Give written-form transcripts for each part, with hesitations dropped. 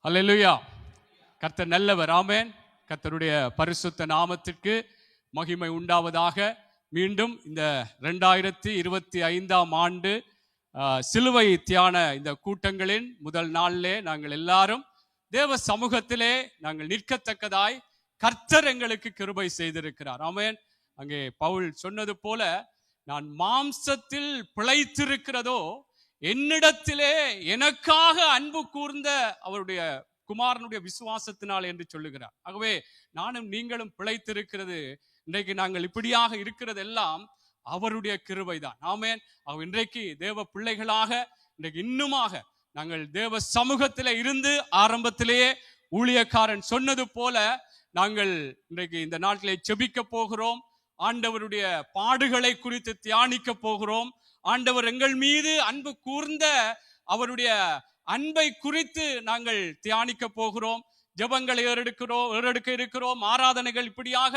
அல்லேலூயா. கர்த்தர் நல்லவர். ஆமென். கர்த்தருடைய பரிசுத்த நாமத்திற்கு மகிமை உண்டாவதாக. மீண்டும் இந்த 2025ஆம் ஆண்டு சிலுவை தியான இந்த கூட்டங்களின் முதல் நாளிலே நாங்கள் எல்லாரும் தேவ சமூகத்திலே நாங்கள் நிற்கத்தக்கதாய் கர்த்தர் எங்களுக்கு கிருபை செய்திருக்கிறார். ஆமென். அங்கே பவுல் சொன்னது போல, நான் மாம்சத்தில் பிழைத்திருக்கிறதோ என்னிடத்திலே எனக்காக அன்பு கூர்ந்த அவருடைய குமாரனுடைய விசுவாசத்தினால் என்று சொல்லுகிறார். ஆகவே நானும் நீங்களும் பிழைத்திருக்கிறது, இன்றைக்கு நாங்கள் இப்படியாக இருக்கிறது எல்லாம் அவருடைய கிருபைதான். ஆமென். இன்றைக்கு தேவ பிள்ளைகளாக இன்றைக்கு இன்னுமாக நாங்கள் தேவ சமூகத்திலே இருந்து ஆரம்பத்திலேயே ஊழியக்காரன் சொன்னது போல நாங்கள் இன்றைக்கு இந்த நாட்டிலே ஜெபிக்க போகிறோம். ஆண்டவருடைய பாடுகளை குறித்து தியானிக்க போகிறோம். ஆண்டவர் எங்கள் மீது அன்பு கூர்ந்த அவருடைய அன்பை குறித்து நாங்கள் தியானிக்க போகிறோம். ஜெபங்களை ஏறெடுக்க இருக்கிறோம். ஆராதனைகள் இப்படியாக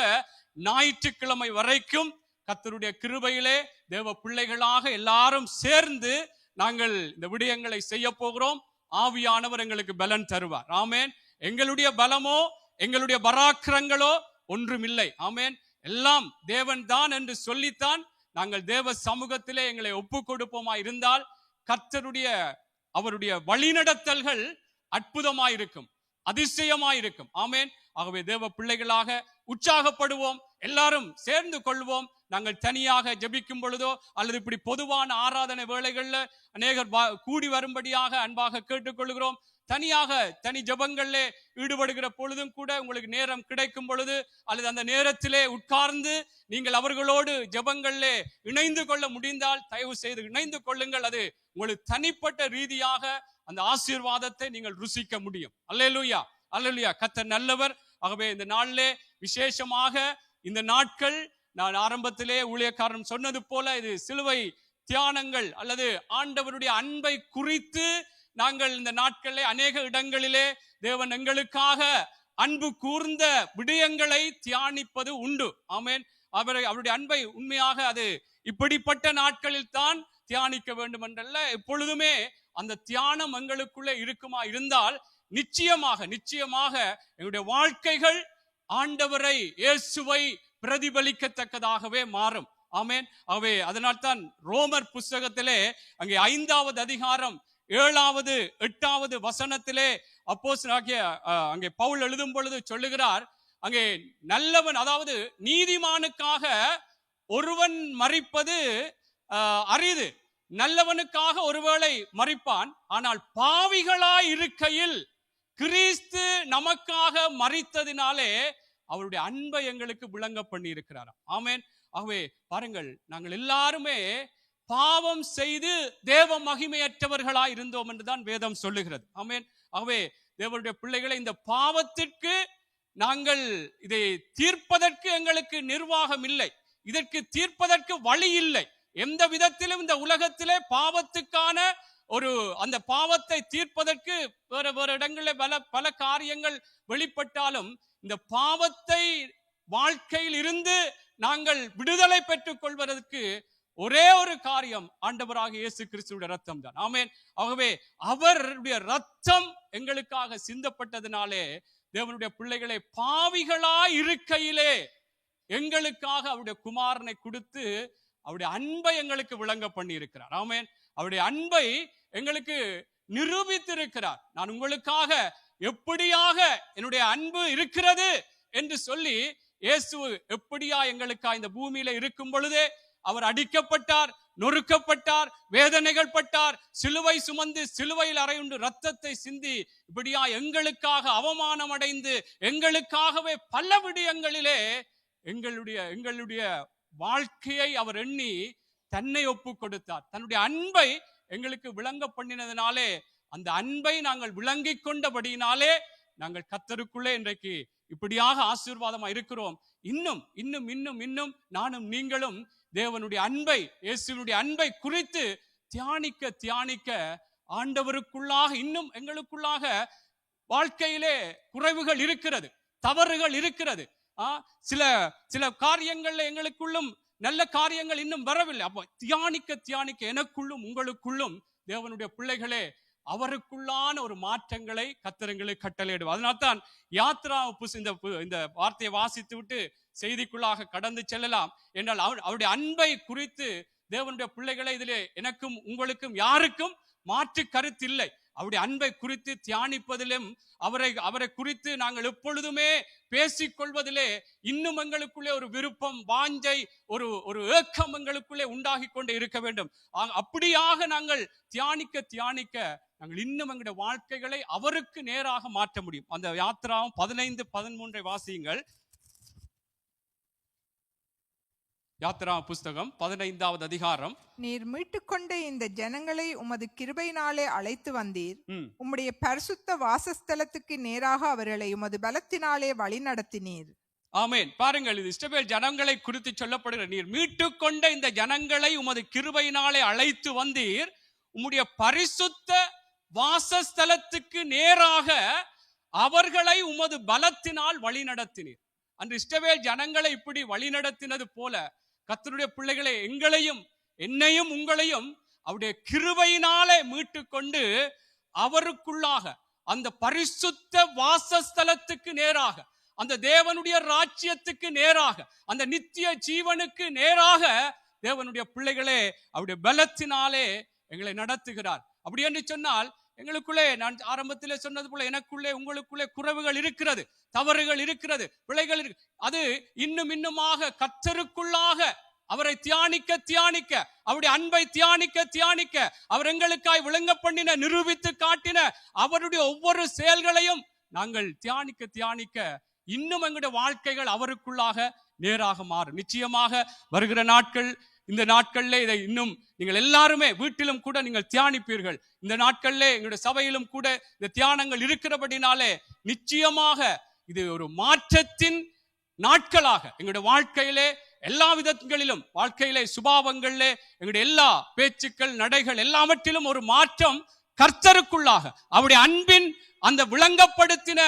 ஞாயிற்றுக்கிழமை வரைக்கும் கர்த்தருடைய கிருபையிலே தேவ பிள்ளைகளாக எல்லாரும் சேர்ந்து நாங்கள் இந்த விடயங்களை செய்ய போகிறோம். ஆவியானவர் எங்களுக்கு பலன் தருவார். ஆமென். எங்களுடைய பலமோ எங்களுடைய பராக்கிரங்களோ ஒன்றுமில்லை. ஆமென். எல்லாம் தேவன் தான் என்று சொல்லித்தான் நாங்கள் தேவ சமூகத்திலே எங்களை ஒப்பு கொடுப்போமா இருந்தால் கர்த்தருடைய அவருடைய வழிநடத்தல்கள் அற்புதமாயிருக்கும், அதிசயமாயிருக்கும். ஆமென். ஆகவே தேவ பிள்ளைகளாக உற்சாகப்படுவோம், எல்லாரும் சேர்ந்து கொள்வோம். நாங்கள் தனியாக ஜெபிக்கும் பொழுதோ அல்லது இப்படி பொதுவான ஆராதனை வேளைகள்ல அநேகர் கூடி வரும்படியாக அன்பாக கேட்டுக்கொள்கிறோம். தனியாக தனி ஜெபங்களிலே ஈடுபடுகிற பொழுதும் கூட உங்களுக்கு நேரம் கிடைக்கும் பொழுது அல்லது அந்த நேரத்திலே உட்கார்ந்து நீங்கள் அவர்களோடு ஜெபங்களிலே இணைந்து கொள்ள முடிந்தால் தயவு செய்து இணைந்து கொள்ளுங்கள். அது உங்களுக்கு தனிப்பட்ட ரீதியாக அந்த ஆசீர்வாதத்தை நீங்கள் ருசிக்க முடியும். அல்லேலூயா, அல்லேலூயா. கர்த்தர் நல்லவர். ஆகவே இந்த நாளிலே விசேஷமாக இந்த நாட்கள், நான் ஆரம்பத்திலே ஊழியக்காரன் சொன்னது போல, இது சிலுவை தியானங்கள் அல்லது ஆண்டவருடைய அன்பை குறித்து நாங்கள் இந்த நாட்களிலே அநேக இடங்களிலே தேவன் எங்களுக்காக அன்பு கூர்ந்த விடயங்களை தியானிப்பது உண்டு. ஆமென். அவருடைய அன்பை உண்மையாக அது இப்படிப்பட்ட நாட்களில் தான் தியானிக்க வேண்டும் என்றல்ல, எப்பொழுதுமே அந்த தியானம் எங்களுக்குள்ளே இருக்குமா இருந்தால் நிச்சயமாக எங்களுடைய வாழ்க்கைகள் ஆண்டவரை இயேசுவை பிரதிபலிக்கத்தக்கதாகவே மாறும். ஆமென். ஆகவே அதனால்தான் ரோமர் புஸ்தகத்திலே அங்கே 5வது அதிகாரம் 7வது 8வது வசனத்திலே அப்போஸ்தலனாகிய அங்கே பவுல் எழுதும் பொழுது சொல்லுகிறார், அங்கே நல்லவன், அதாவது நீதிமானுக்காக ஒருவன் மரிப்பது அரிது, நல்லவனுக்காக ஒருவேளை மரிப்பான், ஆனால் பாவிகளாய் இருக்கையில் கிறிஸ்து நமக்காக மரித்ததினாலே அவருடைய அன்பை எங்களுக்கு விளங்க பண்ணி இருக்கிறார். ஆமென். ஆகவே பாருங்கள், நாங்கள் எல்லாருமே பாவம் செய்து தேவ மகிமையற்றவர்களாய் இருந்தோம் என்றுதான் வேதம் சொல்லுகிறது. ஆமென். ஆகவே தேவனுடைய பிள்ளைகளை, இந்த பாவத்திற்கு நாங்கள் இதை தீர்ப்பதற்கு எங்களுக்கு நிர்வாகம் இல்லை, இதற்கு தீர்ப்பதற்கு வழி இல்லை. எந்த விதத்திலும் இந்த உலகத்திலே பாவத்துக்கான அந்த பாவத்தை தீர்ப்பதற்கு வேற இடங்களில் பல காரியங்கள் வெளிப்பட்டாலும் இந்த பாவத்தை வாழ்க்கையில் இருந்து நாங்கள் விடுதலை பெற்றுக் கொள்வதற்கு ஒரே ஒரு காரியம் ஆண்டவராக இயேசு கிறிஸ்துவின் ரத்தம் தான். ஆமென். ஆகவே அவருடைய ரத்தம் எங்களுக்காக சிந்தப்பட்டதினாலே தேவனுடைய பிள்ளைகளை பாவிகளாய் இருக்கையிலே எங்களுக்காக அவருடைய குமாரனை கொடுத்து அவருடைய அன்பை எங்களுக்கு விளங்க பண்ணி இருக்கிறார். ஆமென். அவருடைய அன்பை எங்களுக்கு நிரூபித்திருக்கிறார். நான் உங்களுக்காக எப்படியாக என்னுடைய அன்பு இருக்கிறது என்று சொல்லி இயேசு எப்படியா எங்களுக்கா இந்த பூமியில இருக்கும் பொழுதே அவர் அடிக்கப்பட்டார், நொறுக்கப்பட்டார், வேதனைகள் பட்டார், சிலுவை சுமந்து சிலுவையில் அறையுண்டு ரத்தத்தை சிந்தி இப்படியா எங்களுக்காக அவமானம் அடைந்து எங்களுக்காகவே பல விடயங்களிலே எங்களுடைய வாழ்க்கையை அவர் எண்ணி தன்னை ஒப்பு கொடுத்தார். தன்னுடைய அன்பை எங்களுக்கு விளங்க பண்ணினதினாலே, அந்த அன்பை நாங்கள் விளங்கி கொண்டபடியினாலே நாங்கள் கர்த்தருக்குள்ளே இன்றைக்கு இப்படியாக ஆசீர்வாதமா இருக்கிறோம். இன்னும் நானும் நீங்களும் தேவனுடைய அன்பை, இயேசுவினுடைய அன்பை குறித்து தியானிக்க ஆண்டவருக்குள்ளாக இன்னும் எங்களுக்குள்ளாக வாழ்க்கையிலே குறைவுகள் இருக்கிறது, தவறுகள் இருக்கிறது. சில காரியங்கள்ல எங்களுக்குள்ளும் நல்ல காரியங்கள் இன்னும் வரவில்லை. அப்போ தியானிக்க எனக்குள்ளும் உங்களுக்குள்ளும் தேவனுடைய பிள்ளைகளே அவருக்குள்ளான ஒரு மாற்றங்களை கர்த்தருக்கு கட்டளையிடுவார். அதனால்தான் யாத்ரா இந்த வார்த்தையை வாசித்து விட்டு செய்திக்குள்ளாக கடந்து செல்லலாம் என்றால் அவருடைய அன்பை குறித்து தேவனுடைய பிள்ளைகளை இதிலே எனக்கும் உங்களுக்கும் யாருக்கும் மாற்று கருத்து இல்லை. அவருடைய அன்பை குறித்து தியானிப்பதிலும் அவரை குறித்து நாங்கள் எப்பொழுதுமே பேசிக்கொள்வதிலே இன்னும் எங்களுக்குள்ளே ஒரு விருப்பம், வாஞ்சை, ஒரு ஏக்கம் எங்களுக்குள்ளே உண்டாகி கொண்டே இருக்க வேண்டும். அப்படியாக நாங்கள் தியானிக்க நாங்கள் இன்னும் எங்களுடைய வாழ்க்கைகளை அவருக்கு நேராக மாற்ற முடியும். அந்த யாத்ராவும் 15-13 வாசியுங்கள். யாத்ரா புஸ்தகம் 15வது அதிகாரம். நீர் மீட்டுக்கொண்ட இந்த ஜனங்களை உமது கிருபையினாலே அழைத்து வந்தீர். உம்முடைய பரிசுத்த வாசஸ்தலத்துக்கு நேராக அவர்களை உமது பலத்தினாலே வழி நடத்தினீர். ஆமென். பாருங்கள், இது இஸ்ரவேல் ஜனங்களை குறித்து சொல்லப்படுகிற, நீர் மீட்டுக்கொண்ட இந்த ஜனங்களை உமது கிருபையினாலே அழைத்து வந்தீர், உம்முடைய பரிசுத்த வாசஸ்தலத்துக்கு நேராக அவர்களை உமது பலத்தினால் வழி நடத்தினீர். அன்று இஸ்ரவேல் ஜனங்களை இப்படி வழி நடத்தினது போல கர்த்தருடைய பிள்ளைகளை, எங்களையும் என்னையும் உங்களையும் அவருடைய கிருபையினாலே மீட்டுக்கொண்டு அவருக்குள்ளாக அந்த பரிசுத்த வாசஸ்தலத்துக்கு நேராக, அந்த தேவனுடைய ராஜ்யத்துக்கு நேராக, அந்த நித்திய ஜீவனுக்கு நேராக தேவனுடைய பிள்ளைகளே அவருடைய பலத்தினாலே எங்களை நடத்துகிறார். அப்படி என்று சொன்னால் எங்களுக்குள்ளே, நான் ஆரம்பத்திலே சொன்னது போல, எனக்குள்ளே உங்களுக்குள்ளே குறைவுகள் இருக்கிறது, தவறுகள் இருக்கிறது, பிழைகள் இருக்கு. அது இன்னுமாக கர்த்தருக்குள்ளாக அவரை தியானிக்க அவருடைய அன்பை தியானிக்க அவர் எங்களுக்காய் விளங்க பண்ணின, நிரூபித்து காட்டின அவருடைய ஒவ்வொரு செயல்களையும் நாங்கள் தியானிக்க இன்னும் எங்களுடைய வாழ்க்கைகள் அவருக்குள்ளாக நேராக மாறும். நிச்சயமாக வருகிற நாட்கள், இந்த நாட்களிலே இதை இன்னும் நீங்கள் எல்லாருமே வீட்டிலும் கூட நீங்கள் தியானிப்பீர்கள். இந்த நாட்களிலே எங்களுடைய சபையிலும் கூட இந்த தியானங்கள் இருக்கிறபடினாலே நிச்சயமாக இது ஒரு மாற்றத்தின் நாட்களாக எங்களுடைய வாழ்க்கையிலே, எல்லா விதங்களிலும், வாழ்க்கையிலே, சுபாவங்களிலே, எங்களுடைய எல்லா பேச்சுக்கள், நடைகள் எல்லாவற்றிலும் ஒரு மாற்றம் கர்த்தருக்குள்ளாக அவருடைய அன்பின் அந்த விளங்கப்படுத்தின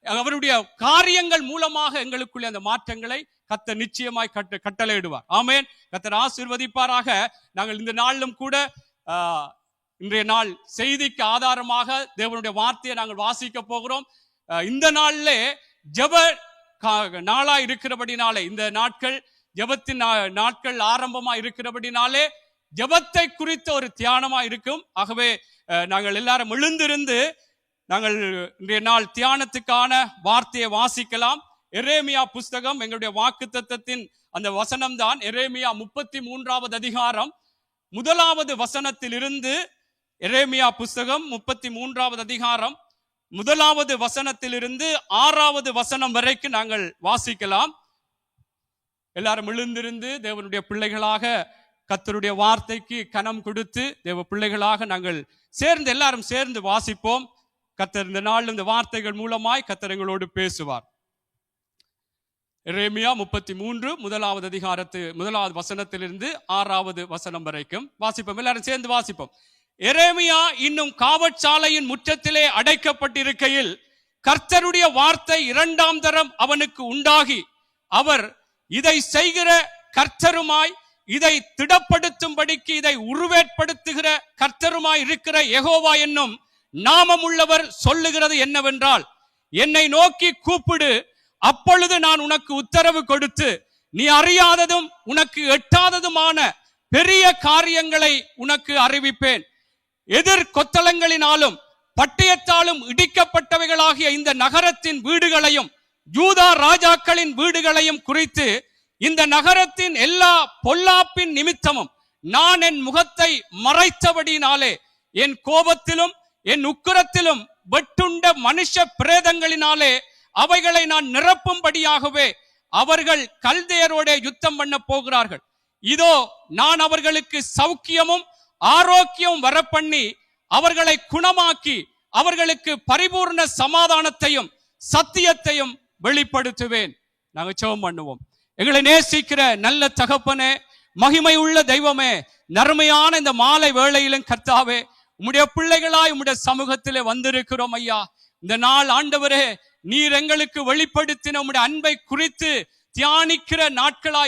அவருடைய காரியங்கள் மூலமாக எங்களுக்குள்ளே அந்த மாற்றங்களை கர்த்தர் நிச்சயமாய் கட்டளையிடுவார். ஆமென். கர்த்தர் ஆசீர்வதிப்பாராக. நாங்கள் இந்த நாளிலும் கூட இன்றைய நாள் செய்திக்கு ஆதாரமாக தேவனுடைய வார்த்தையை நாங்கள் வாசிக்க போகிறோம். இந்த நாளிலே ஜெப நாளா இருக்கிறபடினாலே, இந்த நாட்கள் ஜெபத்தின் நாட்கள் ஆரம்பமா இருக்கிறபடினாலே ஜெபத்தை குறித்த ஒரு தியானமா இருக்கும். ஆகவே நாங்கள் எல்லாரும் எழுந்திருந்து நாங்கள் இன்றைய நாள் தியானத்துக்கான வார்த்தையை வாசிக்கலாம். எரேமியா புஸ்தகம் எங்களுடைய வாக்குத்தத்தத்தின் அந்த வசனம் தான். எரேமியா 33வது அதிகாரம் 1வது வசனத்திலிருந்து, எரேமியா புஸ்தகம் 33வது அதிகாரம் 1வது வசனத்திலிருந்து 6வது வசனம் வரைக்கும் நாங்கள் வாசிக்கலாம். எல்லாரும் எழுந்திருந்து தேவனுடைய பிள்ளைகளாக கர்த்தருடைய வார்த்தைக்கு கனம் கொடுத்து தேவ பிள்ளைகளாக நாங்கள் எல்லாரும் சேர்ந்து வாசிப்போம். கர்த்தர் இந்த நாள் இந்த வார்த்தைகள் மூலமாய் கர்த்தர் எங்களோடு பேசுவார். எரேமியா 33 1வது அதிகாரத்து 1வது வசனத்திலிருந்து 6வது வசனம் வரைக்கும் வாசிப்போம். எல்லாரும் சேர்ந்து வாசிப்போம். எரேமியா இன்னும் காவற்சாலையின் முற்றத்திலே அடைக்கப்பட்டிருக்கையில் கர்த்தருடைய வார்த்தை 2ஆம் தரம் அவனுக்கு உண்டாகி, அவர் இதை செய்கிற கர்த்தருமாய், இதை திடப்படுத்தும்படிக்கு இதை உருவேற்படுத்துகிற கர்த்தருமாய் இருக்கிற யெகோவா என்னும் நாமமுள்ளவர் சொல்லுகிறது என்னவென்றால், என்னை நோக்கி கூப்பிடு, அப்பொழுது நான் உனக்கு உத்தரவு கொடுத்து நீ அறியாததும் உனக்கு எட்டாததுமான பெரிய காரியங்களை உனக்கு அறிவிப்பேன். எதிர் கொத்தளங்களினாலும் பட்டயத்தாலும் இடிக்கப்பட்டவைகளாகிய இந்த நகரத்தின் வீடுகளையும் யூதா ராஜாக்களின் வீடுகளையும் குறித்து, இந்த நகரத்தின் எல்லா பொல்லாப்பின் நிமித்தமும் நான் என் முகத்தை மறைத்தபடினாலே என் கோபத்திலும் என் உக்கிரத்திலும் வெட்டுண்ட மனுஷ பிரேதங்களினாலே அவைகளை நான் நிரப்பும்படியாகவே அவர்கள் கல்தேயரோட யுத்தம் பண்ண போகிறார்கள். இதோ நான் அவர்களுக்கு சௌக்கியமும் ஆரோக்கியம் வரப்பண்ணி அவர்களை குணமாக்கி அவர்களுக்கு பரிபூர்ண சமாதானத்தையும் சத்தியத்தையும் வெளிப்படுத்துவேன். நாங்க ஜெபம் பண்ணுவோம். எங்களை நேசிக்கிற நல்ல தகப்பனே, மகிமை உள்ள தெய்வமே, நறுமையான இந்த மாலை வேளையிலும் கர்த்தாவே, உம்முடைய பிள்ளைகளாய் உம்முடைய சமூகத்திலே வந்திருக்கிறோம் ஐயா. இந்த நாள் ஆண்டவரே, நீர் எங்களுக்கு வெளிப்படுத்தின உம்முடைய அன்பை குறித்து தியானிக்கிற நாட்களா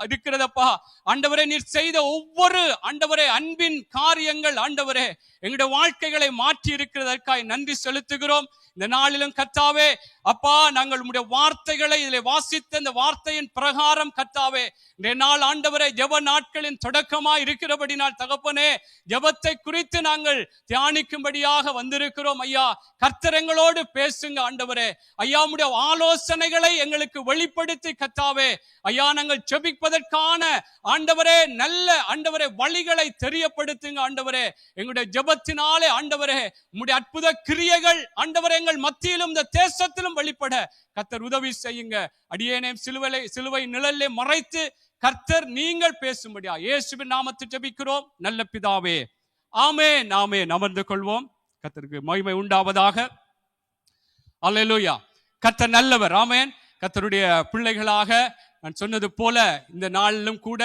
இருக்கிறதப்பா. ஆண்டவரே நீர் செய்த ஒவ்வொரு ஆண்டவரே அன்பின் காரியங்கள் ஆண்டவரே எங்களுடைய வாழ்க்கைகளை மாற்றி இருக்கிறதற்காக நன்றி செலுத்துகிறோம். இந்த நாளிலும் கர்த்தாவே அப்பா, நாங்கள் உம்முடைய வார்த்தைகளை இதில் வாசித்த இந்த வார்த்தையின் பிரகாரம் கர்த்தாவே இந்த நாள் ஆண்டவரே ஜெப நாட்களின் தொடக்கமாய் இருக்கிறபடினால் தகப்பனே, ஜெபத்தை குறித்து நாங்கள் தியானிக்கும்படியாக வந்திருக்கிறோம். ஐயா, கர்த்தர் எங்களோடு பேசுங்க ஆண்டவரே. ஐயா, உம்முடைய ஆலோசனைகளை எங்களுக்கு வெளிப்படுத்தி கர்த்தாவே ஐயா, நாங்கள் ஜெபிப்பதற்கான ஆண்டவரே நல்ல ஆண்டவரே வழிகளை தெரியப்படுத்துங்க ஆண்டவரே. எங்களுடைய ஜெபத்தினாலே ஆண்டவரே உம்முடைய அற்புத கிரியைகள் ஆண்டவரே எங்கள் மத்தியிலும் இந்த தேசத்திலும் வெளிப்பட கர்த்தர் உதவி செய்யுங்க. அடியேனையும் சிலுவை நிழலிலே மறைத்து கர்த்தர் நீங்கள் பேசும்படியா இயேசுவின் நாமத்தில் ஜெபிக்கிறோம் நல்ல பிதாவே, ஆமென் ஆமென். அமர்ந்து கொள்வோம். கர்த்தருக்கு மகிமை உண்டாவதாக. அல்லேலூயா. கர்த்தர் நல்லவர். ஆமென். கர்த்தருடைய பிள்ளைகளாக நான் சொன்னது போல இந்த நாளிலும் கூட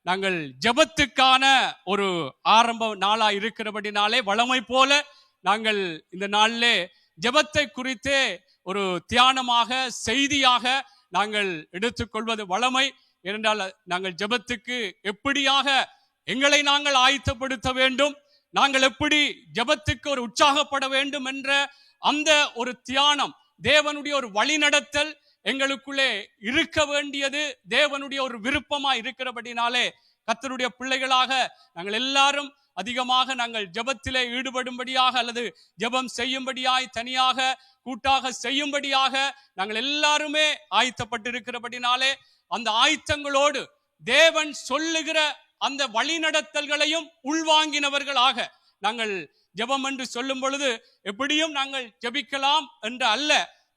நாங்கள் ஜெபத்துக்கான ஒரு ஆரம்ப நாளா இருக்கிறபடினாலே வழமை போல நாங்கள் இந்த நாளிலே ஜெபத்தை குறித்தே ஒரு தியானமாக செய்தியாக நாங்கள் எடுத்துக்கொள்வது வழமை. ஏனென்றால் நாங்கள் ஜெபத்துக்கு எப்படியாக எங்களை நாங்கள் ஆயத்தப்படுத்த வேண்டும், நாங்கள் எப்படி ஜெபத்துக்கு ஒரு உற்சாகப்பட வேண்டும் என்ற அந்த ஒரு தியானம், தேவனுடைய ஒரு வழிநடத்தல் எங்களுக்குள்ளே இருக்க வேண்டியது தேவனுடைய ஒரு விருப்பமா இருக்கிறபடினாலே கர்த்தருடைய பிள்ளைகளாக நாங்கள் எல்லாரும் அதிகமாக நாங்கள் ஜெபத்திலே ஈடுபடும்படியாக அல்லது ஜெபம் செய்யும்படியாய் தனியாக கூட்டாக செய்யும்படியாக நாங்கள் எல்லாருமே ஆயத்தப்பட்டிருக்கிறபடினாலே அந்த ஆயத்தங்களோடு தேவன் சொல்லுகிற அந்த வழிநடத்தல்களையும் உள்வாங்கினவர்களாக நாங்கள் ஜெபம் என்று சொல்லும் பொழுது எப்படியும் நாங்கள் ஜெபிக்கலாம் என்று அல்ல.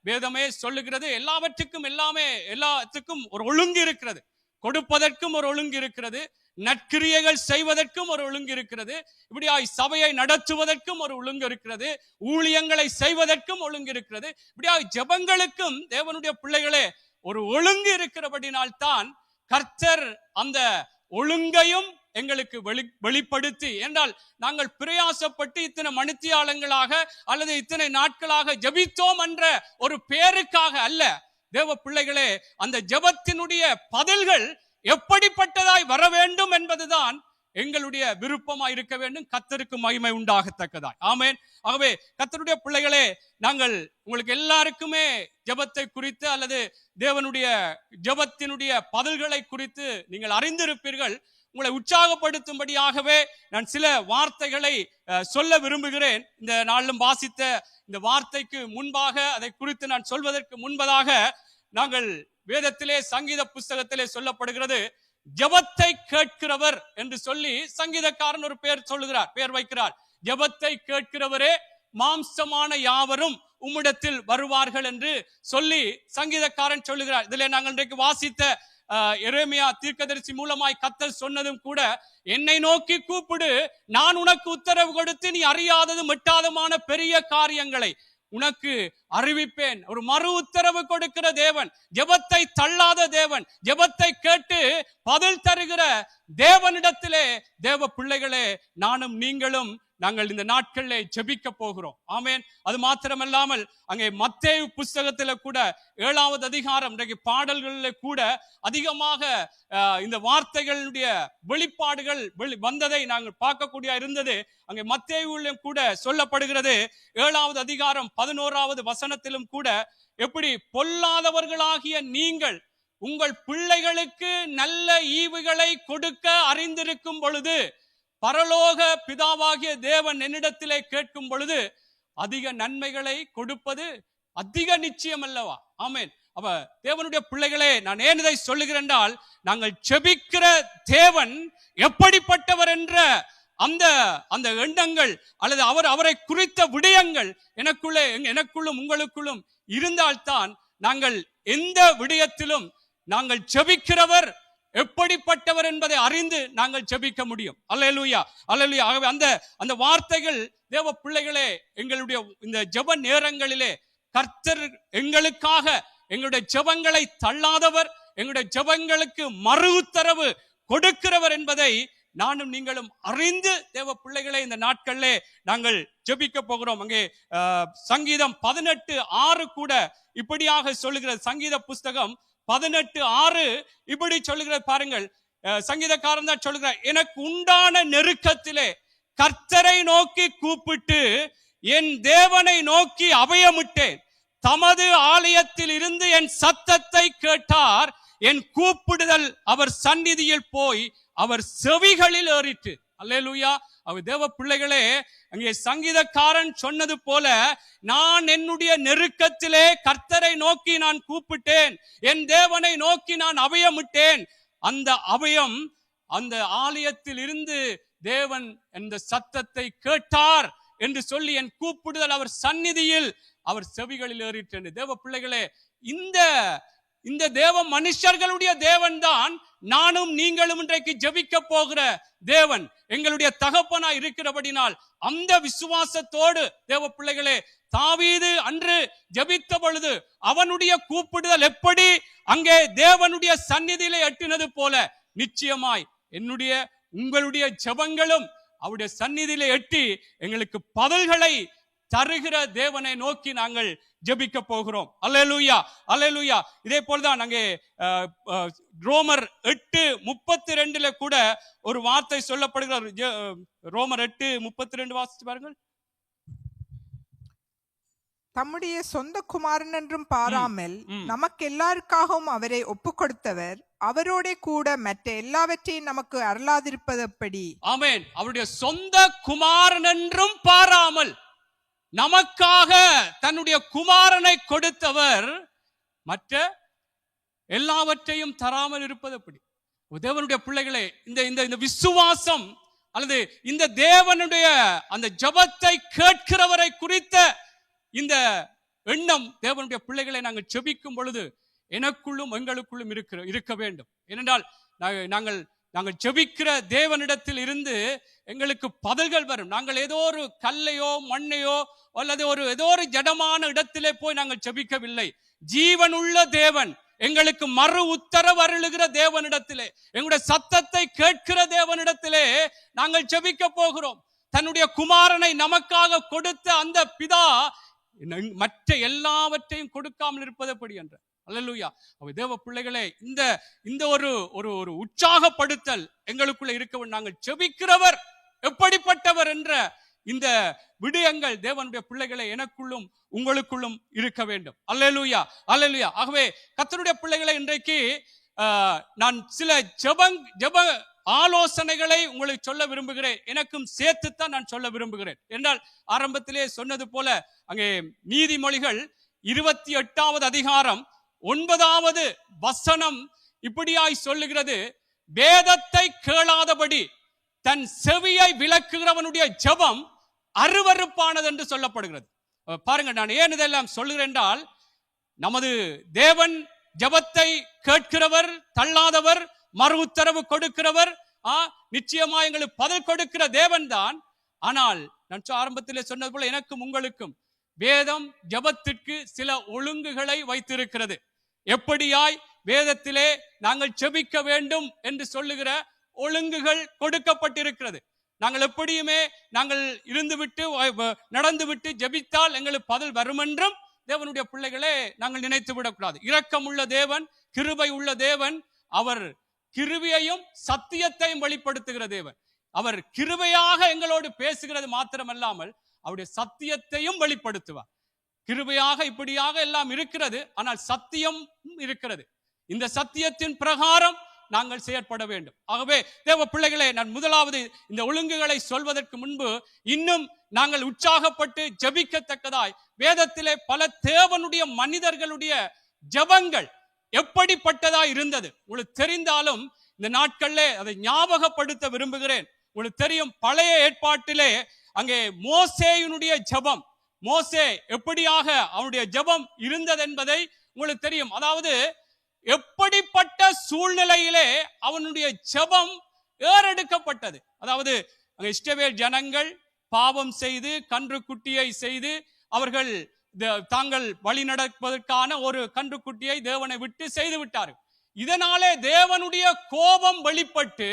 வேதமே சொல்லுகிறது எல்லாத்துக்கும் ஒரு ஒழுங்கு இருக்கிறது. கொடுப்பதற்கும் ஒரு ஒழுங்கு இருக்கிறது, நற்கிரியைகள் செய்வதற்கும் ஒரு ஒழுங்கு இருக்கிறது, இப்படியாய் சபையை நடத்துவதற்கும் ஒரு ஒழுங்கு இருக்கிறது, ஊழியங்களை செய்வதற்கும் ஒழுங்கு இருக்கிறது. இப்படியாய் ஜெபங்களுக்கும் தேவனுடைய பிள்ளைகளே ஒரு ஒழுங்கு இருக்கிறபடினால்தான் கர்த்தர் அந்த ஒழுங்கையும் எங்களுக்கு வெளிப்படுத்தி, என்றால் நாங்கள் பிரயாசப்பட்டு இத்தனை மணித்தியாலங்களாக அல்லது இத்தனை நாட்களாக ஜெபித்தோம் என்ற ஒரு பேருக்காக அல்ல. தேவ பிள்ளைகளே, அந்த ஜெபத்தினுடைய பதில்கள் எப்படிப்பட்டதாய் வர வேண்டும் என்பதுதான் எங்களுடைய விருப்பமாய் இருக்க வேண்டும். கர்த்தருக்கு மகிமை உண்டாகத்தக்கதாய். ஆமென். ஆகவே கர்த்தருடைய பிள்ளைகளே, நாங்கள் உங்களுக்கு எல்லாருக்குமே ஜெபத்தை குறித்து அல்லது தேவனுடைய ஜெபத்தினுடைய பதில்களை குறித்து நீங்கள் அறிந்திருப்பீர்கள். உங்களை உற்சாகப்படுத்தும்படியாகவே நான் சில வார்த்தைகளை சொல்ல விரும்புகிறேன். இந்த நாளிலும் வாசித்த இந்த வார்த்தைக்கு முன்பாக, அதை குறித்து நான் சொல்வதற்கு முன்பதாக, நாங்கள் வேதத்திலே சங்கீத புஸ்தகத்திலே சொல்லப்படுகிறது, ஜெபத்தை கேட்கிறவர் என்று சொல்லி சங்கீதக்காரன் ஒரு பெயர் வைக்கிறார். ஜெபத்தை கேட்கிறவரே மாம்சமான யாவரும் உம்மிடத்தில் வருவார்கள் என்று சொல்லி சங்கீதக்காரன் சொல்லுகிறார். இதிலே நாங்கள் இன்றைக்கு வாசித்த எரேமியா தீர்க்கதரிசி மூலமாய் கர்த்தர் சொன்னதும் கூட, என்னை நோக்கி கூப்பிடு, நான் உனக்கு உத்தரவு கொடுத்து நீ அறியாததும் எட்டாதமான பெரிய காரியங்களை உனக்கு அறிவிப்பேன். ஒரு மறு உத்தரவு கொடுக்கிற தேவன், ஜெபத்தை தள்ளாத தேவன், ஜெபத்தை கேட்டு பதில் தருகிற தேவனிடத்திலே தேவ பிள்ளைகளே நானும் நீங்களும் நாங்கள் இந்த நாட்களிலே ஜெபிக்க போகிறோம். ஆமென். அது மாத்திரமல்லாமல் அங்கே மத்தேயு புஸ்தகத்தில கூட 7வது அதிகாரம் இன்றைக்கு பாடல்களில் கூட அதிகமாக இந்த வார்த்தைகளுடைய வெளிப்பாடுகள் வந்ததை நாங்கள் பார்க்கக்கூடிய இருந்தது. அங்கே மத்தேயுவிலும் கூட சொல்லப்படுகிறது. 7வது அதிகாரம் 11வது வசனத்திலும் கூட, எப்படி பொல்லாதவர்களாகிய நீங்கள் உங்கள் பிள்ளைகளுக்கு நல்ல ஈவுகளை கொடுக்க அறிந்திருக்கும் பொழுது பரலோக பிதாவாகிய தேவன் என்னிடத்திலே கேட்கும் பொழுது அதிக நன்மைகளை கொடுப்பது அதிக நிச்சயம் அல்லவா? ஆமென். அப்ப தேவனுடைய பிள்ளைகளே, நான் ஏன் இதை சொல்லுகிறேன் என்றால், நாங்கள் ஜெபிக்கிற தேவன் எப்படிப்பட்டவர் என்ற அந்த எண்ணங்கள் அல்லது அவரை குறித்த விடயங்கள் எனக்குள்ளும் உங்களுக்குள்ளும் இருந்தால்தான் நாங்கள் எந்த விடயத்திலும் நாங்கள் ஜெபிக்கிறவர் எப்படிப்பட்டவர் என்பதை அறிந்து நாங்கள் ஜெபிக்க முடியும். அல்லேலூயா, அல்லேலூயா. ஆகவே அந்த வார்த்தைகள் தேவ பிள்ளைகளே, எங்களுடைய இந்த ஜெப நேரங்களிலே கர்த்தர் எங்களுக்காக எங்களுடைய ஜெபங்களை தள்ளாதவர், எங்களுடைய ஜெபங்களுக்கு மறு உத்தரவு கொடுக்கிறவர் என்பதை நானும் நீங்களும் அறிந்து தேவ பிள்ளைகளை இந்த நாட்களிலே நாங்கள் ஜெபிக்க போகிறோம். அங்கே சங்கீதம் 18:6 கூட இப்படியாக சொல்லுகிறது. சங்கீத புஸ்தகம் 18:6 இப்படி சொல்லுகிறது பாருங்கள், சங்கீதக்காரன் தான் சொல்கிறார், எனக்கு உண்டான நெருக்கத்திலே கர்த்தரை நோக்கி கூப்பிட்டு என் தேவனை நோக்கி அபயமிட்டேன். தமது ஆலயத்தில் இருந்து என் சத்தத்தை கேட்டார். என் கூப்பிடுதல் அவர் சந்நிதியில் போய் அவர் செவிகளில் ஏறிற்று. அல்லேலூயா. அவர் தேவ பிள்ளைகளே, அங்கே சங்கீதக்காரன் சொன்னது போல, நான் என்னுடைய நெருக்கத்திலே கர்த்தரை நோக்கி நான் கூப்பிட்டேன், என் தேவனை நோக்கி நான் அபயமிட்டேன். அந்த அபயம், அந்த ஆலயத்தில் இருந்து தேவன் இந்த சத்தத்தை கேட்டார் என்று சொல்லி என் கூப்பிடுதல் அவர் சந்நிதியில் அவர் செவிகளில் ஏறிற்று. தேவ பிள்ளைகளே, இந்த தேவ மனுஷர்களுடைய தேவன் தான் நானும் நீங்களும் இன்றைக்கு ஜெபிக்க போகிற தேவன், எங்களுடைய தகப்பனா இருக்கிறபடினால் அந்த விசுவாசத்தோடு தேவ பிள்ளைகளே, தாவீது அன்று ஜெபித்த பொழுது அவனுடைய கூப்பிடுதல் எப்படி அங்கே தேவனுடைய சந்நிதியிலே எட்டினது போல, நிச்சயமாய் என்னுடைய உங்களுடைய ஜெபங்களும் அவருடைய சந்நிதியிலே எட்டி எங்களுக்கு பதில்களை தருகிற தேவனை நோக்கி நாங்கள் ஜெபிக்க போகிறோம். அல்லேலூயா, அல்லேலூயா. இதே போலதான் அங்கே ரோமர் 8:32 கூட ஒரு வார்த்தை சொல்லப்படுகிறார். ரோமர் 8:32 வாசிச்சு பாருங்கள். தம்முடைய சொந்த குமாரன் என்றும் பாராமல் நமக்கு எல்லாருக்காகவும் அவரை ஒப்பு கொடுத்தவர் அவரோட கூட மற்ற எல்லாவற்றையும் நமக்கு அருளாதிருப்பது எப்படி? ஆமென். அவருடைய சொந்த குமாரன் என்றும் பாராமல் நமக்காக தன்னுடைய குமாரனை கொடுத்தவர் மற்ற எல்லாவற்றையும் தராமல் இருப்பது எப்படி? தேவனுடைய பிள்ளைகளே, இந்த விசுவாசம் அல்லது இந்த தேவனுடைய அந்த ஜெபத்தை கேட்கிறவரை குறித்த இந்த எண்ணம் தேவனுடைய பிள்ளைகளை நாங்கள் ஜெபிக்கும் பொழுது எனக்குள்ளும் எங்களுக்குள்ளும் இருக்க வேண்டும். ஏனென்றால் நாங்கள் ஜெபிக்கிற தேவனிடத்தில் இருந்து எங்களுக்கு பதில்கள் வரும். நாங்கள் ஏதோ ஒரு கல்லையோ மண்ணையோ அல்லது ஏதோ ஒரு ஜடமான இடத்திலே போய் நாங்கள் ஜெபிக்கவில்லை. ஜீவனுள்ள தேவன், எங்களுக்கு மறு உத்தரவு அருளுகிற தேவனிடத்திலே, எங்களுடைய சத்தத்தை கேட்கிற தேவனிடத்திலே நாங்கள் ஜெபிக்க போகிறோம். தன்னுடைய குமாரனை நமக்காக கொடுத்த அந்த பிதா மற்ற எல்லாவற்றையும் கொடுக்காமல் இருப்பது எப்படி என்ற அல்லேலூயா. தேவ பிள்ளைகளே, இந்த ஒரு உற்சாகப்படுத்தல் எங்களுக்குள்ள இருக்க, நாங்கள் ஜெபிக்கிறவர் எப்படிப்பட்டவர் என்ற இந்த விடயங்கள் தேவனுடைய பிள்ளைகளை எனக்குள்ளும் உங்களுக்குள்ளும் இருக்க வேண்டும். அல்லேலூயா, அல்லேலூயா. ஆகவே கர்த்தருடைய பிள்ளைகளை இன்றைக்கு நான் சில ஜெப ஆலோசனைகளை உங்களுக்கு சொல்ல விரும்புகிறேன். எனக்கும் சேர்த்துத்தான் நான் சொல்ல விரும்புகிறேன். என்றால் ஆரம்பத்திலே சொன்னது போல அங்கே நீதிமொழிகள் 28வது அதிகாரம் 9வது வசனம் இப்படியாய் சொல்லுகிறது, வேதத்தை கேளாதபடி தன் செவியை விலக்குகிறவனுடைய ஜெபம் அருவருப்பானது என்று சொல்லப்படுகிறது. பாருங்க, நான் ஏன் இதெல்லாம் சொல்லுகிறேன் என்றால், நமது தேவன் ஜெபத்தை கேட்கிறவர், தள்ளாதவர், மறு உத்தரவு கொடுக்கிறவர், நிச்சயமா எங்களுக்கு பதில் கொடுக்கிற தேவன் தான். ஆனால் நான் ஆரம்பத்திலே சொன்னது போல எனக்கும் உங்களுக்கும் வேதம் ஜெபத்திற்கு சில ஒழுங்குகளை வைத்திருக்கிறது. எப்படியாய் வேதத்திலே நாங்கள் ஜெபிக்க வேண்டும் என்று சொல்லுகிற ஒழுங்குகள் கொடுக்கப்பட்டிருக்கிறது. நாங்கள் எப்படியுமே நாங்கள் இருந்துவிட்டு நடந்துவிட்டு ஜெபித்தால் எங்களுக்கு பதில் வரும் என்றும் தேவனுடைய பிள்ளைகளே நாங்கள் நினைத்து விடக்கூடாது. இரக்கமுள்ள தேவன், கிருபை உள்ள தேவன், அவர் கிருபையையும் சத்தியத்தையும் வெளிப்படுத்துகிற தேவன். அவர் கிருபையாக எங்களோடு பேசுகிறது மாத்திரமல்லாமல் அவருடைய சத்தியத்தையும் வெளிப்படுத்துவார். கிருபையாக இப்படியாக எல்லாம் இருக்கிறது, ஆனால் சத்தியம் இருக்கிறது. இந்த சத்தியத்தின் பிரகாரம் நாங்கள் செயற்பட வேண்டும். ஆகவே தேவ பிள்ளைகளே, நான் முதலாவது இந்த ஒழுங்குகளை சொல்வதற்கு முன்பு இன்னும் நாங்கள் உற்சாகப்பட்டு ஜெபிக்கத்தக்கதாய் வேதத்திலே பல தேவனுடைய மனிதர்களுடைய ஜெபங்கள் எப்படிப்பட்டதாய் இருந்தது உங்களுக்கு தெரிந்தாலும் இந்த நாட்களிலே அதை ஞாபகப்படுத்த விரும்புகிறேன். உங்களுக்கு தெரியும், பழைய ஏற்பாட்டிலே அங்கே மோசேயினுடைய ஜெபம், மோசே எப்படியாக அவனுடைய ஜெபம் இருந்தது என்பதை உங்களுக்கு தெரியும். அதாவது எப்படிப்பட்ட சூழ்நிலையிலே அவனுடைய ஜெபம் ஏறெடுக்கப்பட்டது. அதாவது இஸ்ரவேல் ஜனங்கள் பாவம் செய்து கன்றுக்குட்டியை செய்து அவர்கள் தாங்கள் வழி நடப்பதற்கான ஒரு கன்றுக்குட்டியை தேவனை விட்டு செய்து விட்டார்கள். இதனாலே தேவனுடைய கோபம் வெளிப்பட்டு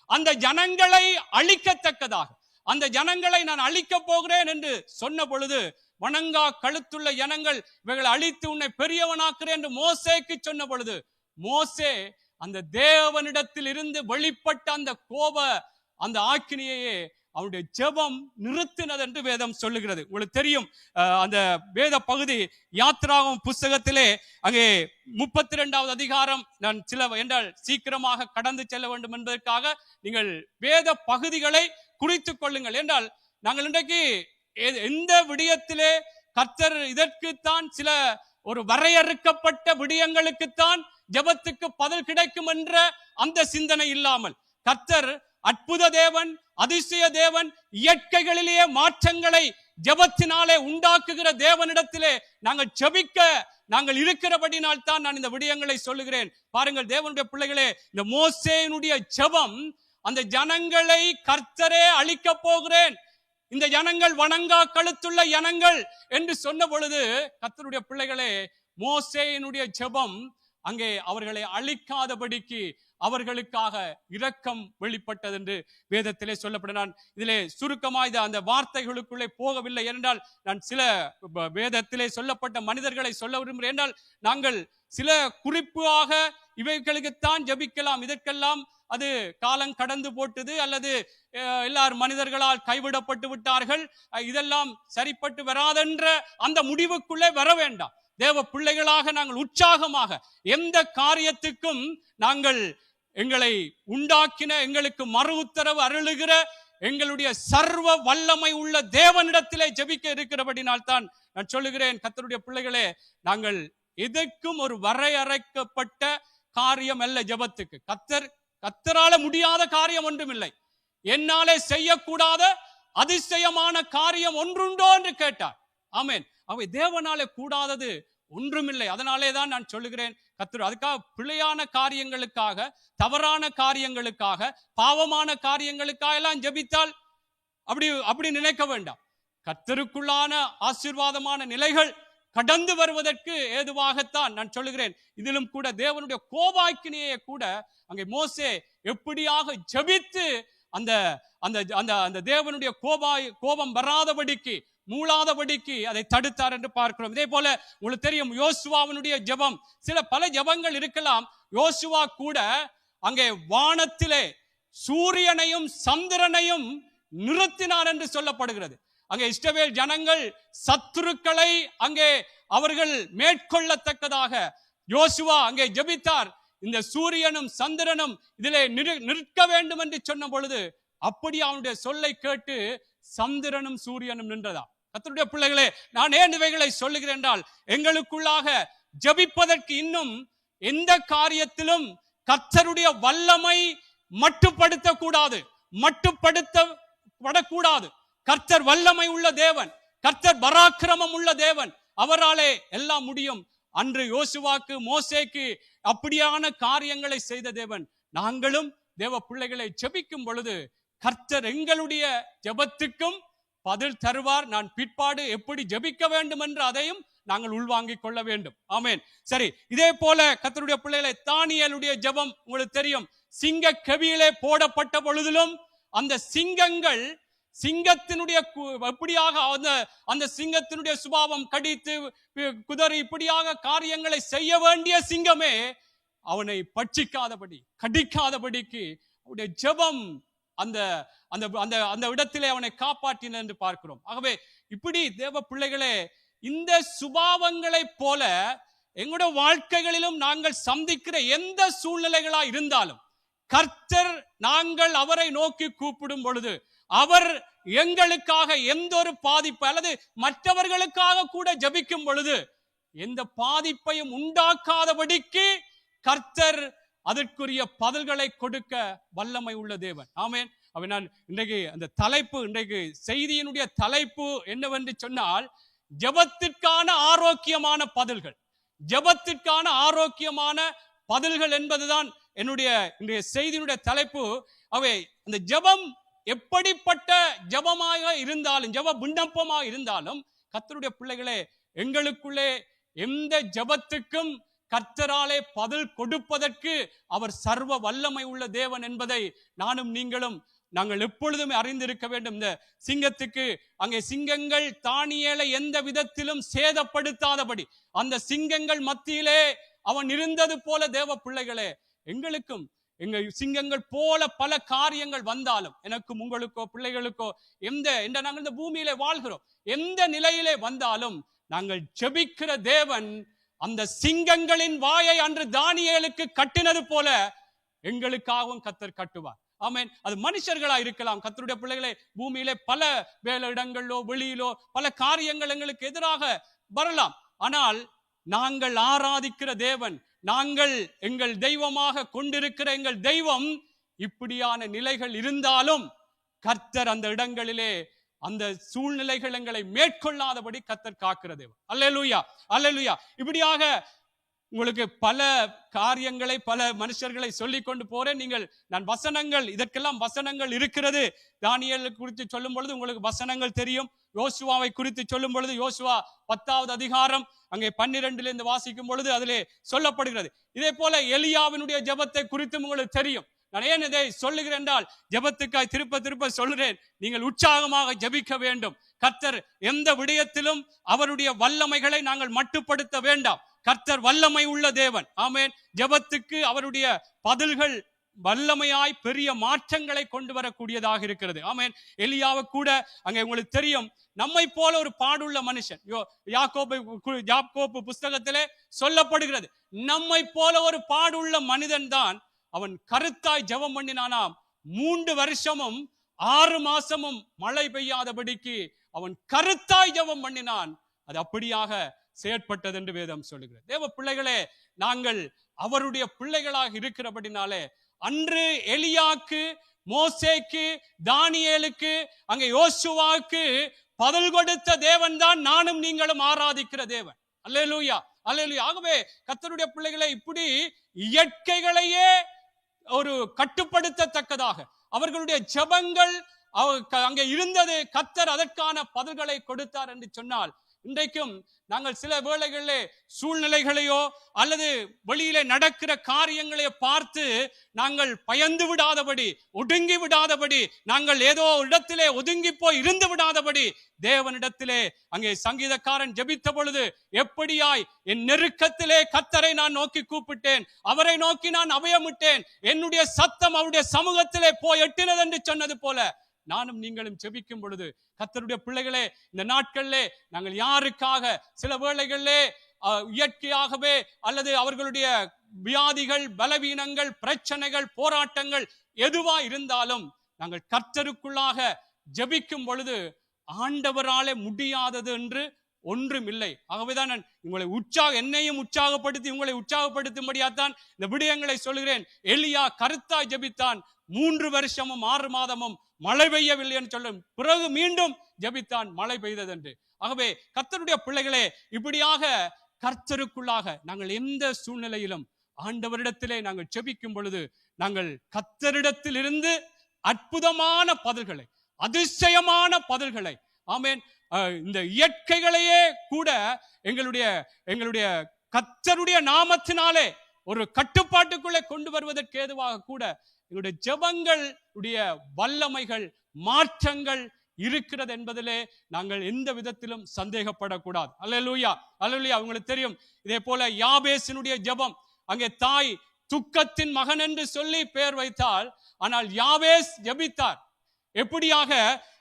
அந்த ஜனங்களை அழிக்கத்தக்கதாக, அந்த ஜனங்களை நான் அழிக்க போகிறேன் என்று சொன்ன பொழுது, வணங்கா கழுத்துள்ள ஜனங்கள் இவைகளை அழித்து உன்னை பெரியவனாக்குறேன் என்று மோசேக்கு சொன்ன பொழுது, மோசே அந்த தேவனிடத்தில் இருந்து வெளிப்பட்ட அந்த கோப அந்த ஆக்கினியையே அவருடைய ஜெபம் நிறுத்தினது என்று வேதம் சொல்லுகிறது. உங்களுக்கு தெரியும், அந்த வேத பகுதி யாத்ராகமம் புஸ்தகத்திலே அங்கே 32வது அதிகாரம், நான் சில என்றால் சீக்கிரமாக கடந்து செல்ல வேண்டும் என்பதற்காக நீங்கள் வேத பகுதிகளை குறித்துக் கொள்ளுங்கள். என்றால் நாங்கள் இன்றைக்கு எந்த விடயத்திலே கர்த்தர் இதற்குத்தான் சில ஒரு வரையறுக்கப்பட்ட விடயங்களுக்குத்தான் ஜெபத்துக்கு பதில் கிடைக்கும் என்ற அந்த சிந்தனை இல்லாமல், கர்த்தர் அற்புத தேவன், அதிசய தேவன், இயற்கைகளிலேயே மாற்றங்களை ஜெபத்தினாலே உண்டாக்குகிற தேவனிடத்திலே நாங்கள் ஜெபிக்க நாங்கள் இருக்கிறபடினால் தான் நான் இந்த விடயங்களை சொல்லுகிறேன். பாருங்கள் தேவனுடைய பிள்ளைகளே, இந்த மோசேயினுடைய ஜெபம், அந்த ஜனங்களை கர்த்தரே அழிக்க போகிறேன், இந்த ஜனங்கள் வணங்கா கழுத்துள்ள ஜனங்கள் என்று சொன்ன பொழுது, கர்த்தருடைய பிள்ளைகளே, மோசேயினுடைய ஜெபம் அங்கே அவர்களை அழிக்காதபடிக்கு அவர்களுக்காக இரக்கம் வெளிப்பட்டது என்று வேதத்திலே சொல்லப்பட. நான் இதிலே சுருக்கமாக அந்த வார்த்தைகளுக்குள்ளே போகவில்லை என்றால், நான் சில வேதத்திலே சொல்லப்பட்ட மனிதர்களை சொல்ல விரும்புகிறேன். என்றால் நாங்கள் சில குறிப்பாக இவைகளுக்குத்தான் ஜபிக்கலாம், இதற்கெல்லாம் அது காலம் கடந்து போட்டது, அல்லது எல்லாரும் மனிதர்களால் கைவிடப்பட்டு விட்டார்கள், இதெல்லாம் சரிப்பட்டு வராதென்ற அந்த முடிவுக்குள்ளே வர வேண்டாம். தேவ பிள்ளைகளாக நாங்கள் உற்சாகமாக எந்த காரியத்துக்கும் நாங்கள் எங்களை உண்டாக்கின, எங்களுக்கு மறு உத்தரவு அருளுகிற எங்களுடைய சர்வ வல்லமை உள்ள தேவனிடத்திலே ஜெபிக்க இருக்கிறபடினால் தான் நான் சொல்லுகிறேன், கர்த்தருடைய பிள்ளைகளே, நாங்கள் எதற்கும் ஒரு வரையறைக்கப்பட்ட காரியம் அல்ல ஜெபத்துக்கு. கர்த்தரால முடியாத காரியம் ஒன்றும் இல்லை. என்னாலே செய்யக்கூடாத அதிசயமான காரியம் ஒன்றுண்டோ என்று கேட்டார். ஆமென். அவை தேவனாலே கூடாதது ஒன்றுமில்லை. அதனாலே தான் நான் சொல்லுகிறேன், கர்த்தர் அதுக்காக பிழையான காரியங்களுக்காக, தவறான காரியங்களுக்காக, பாவமான காரியங்களுக்காக எல்லாம் ஜெபித்தால் அப்படி நினைக்க வேண்டாம். கர்த்தருக்குள்ளான ஆசீர்வாதமான நிலைகள் கடந்து வருவதற்கு ஏதுவாகத்தான் நான் சொல்லுகிறேன். இதிலும் கூட தேவனுடைய கோபாக்கினியை கூட அங்கே மோசே எப்படியாக ஜெபித்து அந்த அந்த அந்த தேவனுடைய கோபம் வராதபடிக்கு, மூளாதபடிக்கு அதை தடுத்தார் என்று பார்க்கிறோம். இதே போல உங்களுக்கு தெரியும், யோசுவாவினுடைய ஜெபம், பல ஜெபங்கள் இருக்கலாம். யோசுவா கூட அங்கே வானத்திலே சூரியனையும் சந்திரனையும் நிறுத்தினார் என்று சொல்லப்படுகிறது. அங்கே இஸ்ரவேல் ஜனங்கள் சத்துருக்களை அங்கே அவர்கள் மேற்கொள்ளத்தக்கதாக யோசுவா அங்கே ஜெபித்தார். இந்த சூரியனும் சந்திரனும் இதிலே நிற்க வேண்டும் என்று சொன்ன பொழுது, அப்படி அவனுடைய சொல்லை கேட்டு சந்திரனும் சூரியனும் நின்றதா. கர்த்தருடைய பிள்ளைகளே, நான் ஏன் இவைகளை சொல்லுகிறேன் என்றால், எங்களுக்குள்ளாக ஜெபிப்பதற்கு இன்னும் எந்த காரியத்திலும் கர்த்தருடைய வல்லமை மட்டுப்படுத்தக்கூடாது, மட்டுப்படுத்தப்படக்கூடாது. கர்த்தர் வல்லமை உள்ள தேவன், கர்த்தர் பராக்கிரமம் உள்ள தேவன், அவராலே எல்லாம் முடியும். அன்று யோசுவாக்கு, மோசேக்கு அப்படியான காரியங்களை செய்த தேவன். நாங்களும் தேவ பிள்ளைகளை ஜெபிக்கும் பொழுது கர்த்தர் எங்களுடைய ஜெபத்துக்கும் பதில் தருவார். நான் பிற்பாடு எப்படி ஜெபிக்க வேண்டும் என்று அதையும் நாங்கள் உள்வாங்கிக் கொள்ள வேண்டும். ஆமென். சரி, இதே போல கர்த்தருடைய பிள்ளைகளை, தானியேலுடைய ஜெபம் உங்களுக்கு தெரியும். சிங்க கெபியிலே போடப்பட்ட பொழுதிலும் அந்த சிங்கங்கள், சிங்கத்தினுடைய எப்படியாக அந்த சிங்கத்தினுடைய சுபாவம், கடித்து குதறி இப்படியாக காரியங்களை செய்ய வேண்டிய சிங்கமே அவனை பட்சிக்காதபடி, கடிக்காதபடிக்கு அவனுடைய ஜெபம் அந்த அந்த அந்த இடத்திலே அவனை காப்பாற்றின என்று பார்க்கிறோம். ஆகவே இப்படி தேவ பிள்ளைகளே, இந்த சுபாவங்களை போல எங்களுடைய வாழ்க்கைகளிலும் நாங்கள் சந்திக்கிற எந்த சூழ்நிலைகளா இருந்தாலும், கர்த்தர் நாங்கள் அவரை நோக்கி கூப்பிடும் பொழுது, அவர் எங்களுக்காக எந்த ஒரு பாதிப்பு அல்லது மற்றவர்களுக்காக கூட ஜெபிக்கும் பொழுது எந்த பாதிப்பையும் உண்டாக்காதபடிக்கு கர்த்தர் அதற்குரிய பதில்களை கொடுக்க வல்லமை உள்ள தேவன். ஆமென். அவன் நான் இன்றைக்கு அந்த தலைப்பு, இன்றைக்கு செய்தியினுடைய தலைப்பு என்னவென்று சொன்னால், ஜெபத்திற்கான ஆரோக்கியமான பதில்கள். ஜெபத்திற்கான ஆரோக்கியமான பதில்கள் என்பதுதான் என்னுடைய இன்றைய செய்தியினுடைய தலைப்பு. அவை அந்த ஜெபம் எப்படிப்பட்ட ஜெபமாக இருந்தாலும், ஜெப விண்ணப்பமாக இருந்தாலும், கர்த்தருடைய பிள்ளைகளே, எங்களுக்குள்ளே எந்த ஜெபத்துக்கும் கர்த்தராலே பதில் கொடுப்பதற்கு அவர் சர்வ வல்லமை உள்ள தேவன் என்பதை நானும் நீங்களும் நாங்கள் எப்பொழுதுமே அறிந்திருக்க வேண்டும். இந்த சிங்கத்துக்கு அங்கே சிங்கங்கள் தானியேலை எந்த விதத்திலும் சேதப்படுத்தாதபடி அந்த சிங்கங்கள் மத்தியிலே அவன் இருந்தது போல, தேவ பிள்ளைகளே, எங்களுக்கும் எங்க சிங்கங்கள் போல பல காரியங்கள் வந்தாலும், எனக்கும் உங்களுக்கோ பிள்ளைகளுக்கோ நாங்கள் இந்த பூமியிலே வாழ்கிறோம், எந்த நிலையிலே வந்தாலும் நாங்கள் ஜெபிக்கிற தேவன் அந்த சிங்கங்களின் வாயை அன்று தானியேலுக்கு கட்டினது போல எங்களுக்காகவும் கர்த்தர் கட்டுவார். ஆமென். அது மனுஷர்களா இருக்கலாம். கர்த்தருடைய பிள்ளைகளை, பூமியிலே பல வேலை இடங்களிலோ வெளியிலோ பல காரியங்கள் எங்களுக்கு எதிராக வரலாம். ஆனால் நாங்கள் ஆராதிக்கிற தேவன், நாங்கள் எங்கள் தெய்வமாக கொண்டிருக்கிற எங்கள் தெய்வம், இப்படியான நிலைகள் இருந்தாலும் கர்த்தர் அந்த இடங்களிலே அந்த சூழ்நிலைகள் எங்களை மேற்கொள்ளாதபடி கர்த்தர் காக்கிற தேவன். அல்லேலூயா, அல்லேலூயா. இப்படியாக உங்களுக்கு பல காரியங்களை பல மனுஷர்களை சொல்லிக் கொண்டு போறேன். நான் வசனங்கள், இதற்கெல்லாம் வசனங்கள் இருக்கிறது. தானியேலை குறித்து சொல்லும் பொழுது உங்களுக்கு வசனங்கள் தெரியும். யோசுவாவை குறித்து சொல்லும் பொழுது யோசுவா 10வது அதிகாரம் அங்கே 12 வாசிக்கும் பொழுது அதிலே சொல்லப்படுகிறது. இதே போல எலியாவினுடைய ஜெபத்தை குறித்தும் உங்களுக்கு தெரியும். நான் ஏன் இதை சொல்லுகிறேன் என்றால், ஜெபத்துக்காய் திருப்ப திருப்ப சொல்லுகிறேன், நீங்கள் உற்சாகமாக ஜெபிக்க வேண்டும். கர்த்தர் எந்த விடயத்திலும் அவருடைய வல்லமைகளை நாங்கள் மட்டுப்படுத்த வேண்டாம். கர்த்தர் வல்லமை உள்ள தேவன். ஆமென். ஜெபத்துக்கு அவருடைய பதில்கள் வல்லமையாய் பெரிய மாற்றங்களை கொண்டு வரக்கூடியதாக இருக்கிறது. ஆமென். எலியாவை கூட அங்கே உங்களுக்கு தெரியும், நம்மை போல ஒரு பாடுள்ள மனுஷன். யாக்கோபு புஸ்தகத்திலே சொல்லப்படுகிறது, நம்மை போல ஒரு பாடுள்ள மனிதன் தான் அவன் கருத்தாய் ஜெபம் பண்ணினானாம். 3 வருஷமும் 6 மாசமும் மழை பெய்யாதபடிக்கு அவன் கருத்தாய் ஜெபம் பண்ணினான். அது அப்படியாக செயற்பட்டது என்று வேதம் சொல்லுகிறது. தேவ பிள்ளைகளே, நாங்கள் அவருடைய பிள்ளைகளாக இருக்கிறபடினாலே, அன்று எலியாக்கு, மோசேக்கு, தானியேலுக்கு, அங்கே யோசுவாவுக்கு பதில் கொடுத்த தேவன் தான் நானும் நீங்களும் ஆராதிக்கிற தேவன். அல்லேலூயா, அல்லேலூயா. ஆகவே கர்த்தருடைய பிள்ளைகளை, இப்படி இயற்கைகளையே ஒரு கட்டுப்படுத்தத்தக்கதாக அவர்களுடைய ஜெபங்கள் அங்கே இருந்தது. கர்த்தர் அதற்கான பதில்களை கொடுத்தார் என்று சொன்னால், இன்றைக்கும் நாங்கள் சில வேளைகளிலே சூழ்நிலைகளையோ அல்லது வெளியிலே நடக்கிற காரியங்களையோ பார்த்து நாங்கள் பயந்து விடாதபடி, ஒடுங்கி விடாதபடி, நாங்கள் ஏதோ இடத்திலே ஒதுங்கி போய் இருந்து விடாதபடி, தேவனிடத்திலே அங்கே சங்கீதக்காரன் ஜெபித்த பொழுது, எப்படியாய் என் நெருக்கத்திலே கர்த்தரை நான் நோக்கி கூப்பிட்டேன், அவரை நோக்கி நான் அபயமிட்டேன், என்னுடைய சத்தம் அவருடைய சமூகத்திலே போய் எட்டினது என்று சொன்னது போல, நானும் நீங்களும் ஜெபிக்கும் பொழுது, கர்த்தருடைய பிள்ளைகளே, இந்த நாட்களிலே நாங்கள் யாருக்காக சில வேளைகளிலே இயற்கையாகவே அல்லது அவர்களுடைய வியாதிகள், பலவீனங்கள், பிரச்சனைகள், போராட்டங்கள் எதுவா இருந்தாலும் நாங்கள் கர்த்தருக்குள்ளாக ஜெபிக்கும் பொழுது ஆண்டவராலே முடியாதது என்று ஒன்றும் இல்லை. ஆகவேதான் நான் உங்களை என்னையும் உற்சாகப்படுத்தி உங்களை உற்சாகப்படுத்தும்படியாத்தான் இந்த விடயங்களை சொல்கிறேன். எலியா கருத்தாய் ஜெபித்தான். 3 வருஷமும் 6 மாதமும் மழை பெய்யவில்லை என்று சொல்லும் பிறகு மீண்டும் ஜெபித்தான், மழை பெய்தது என்று. ஆகவே கர்த்தருடைய பிள்ளைகளே, இப்படியாக கர்த்தருக்குள்ளாக நாங்கள் எந்த சூழ்நிலையிலும் ஆண்டவரிடத்திலே நாங்கள் ஜெபிக்கும் பொழுது, நாங்கள் கர்த்தரிடத்தில் இருந்து அற்புதமான பதில்களை, அதிசயமான பதில்களை, ஆமென், இந்த இயற்கைகளையே கூட எங்களுடைய கர்த்தருடைய நாமத்தினாலே ஒரு கட்டுப்பாட்டுக்குள்ளே கொண்டு வருவதற்கு ஏதுவாக கூட எங்களுடைய ஜெபங்களுடைய வல்லமைகள், மாற்றங்கள் இருக்கிறது என்பதிலே நாங்கள் எந்த விதத்திலும் சந்தேகப்படக்கூடாது. அல்லேலூயா, அல்லேலூயா. உங்களுக்கு தெரியும், இதே போல யாபேசினுடைய ஜெபம், அங்கே தாய் துக்கத்தின் மகன் என்று சொல்லி பெயர் வைத்தால், ஆனால் யாபேஸ் ஜெபித்தார். எப்படியாக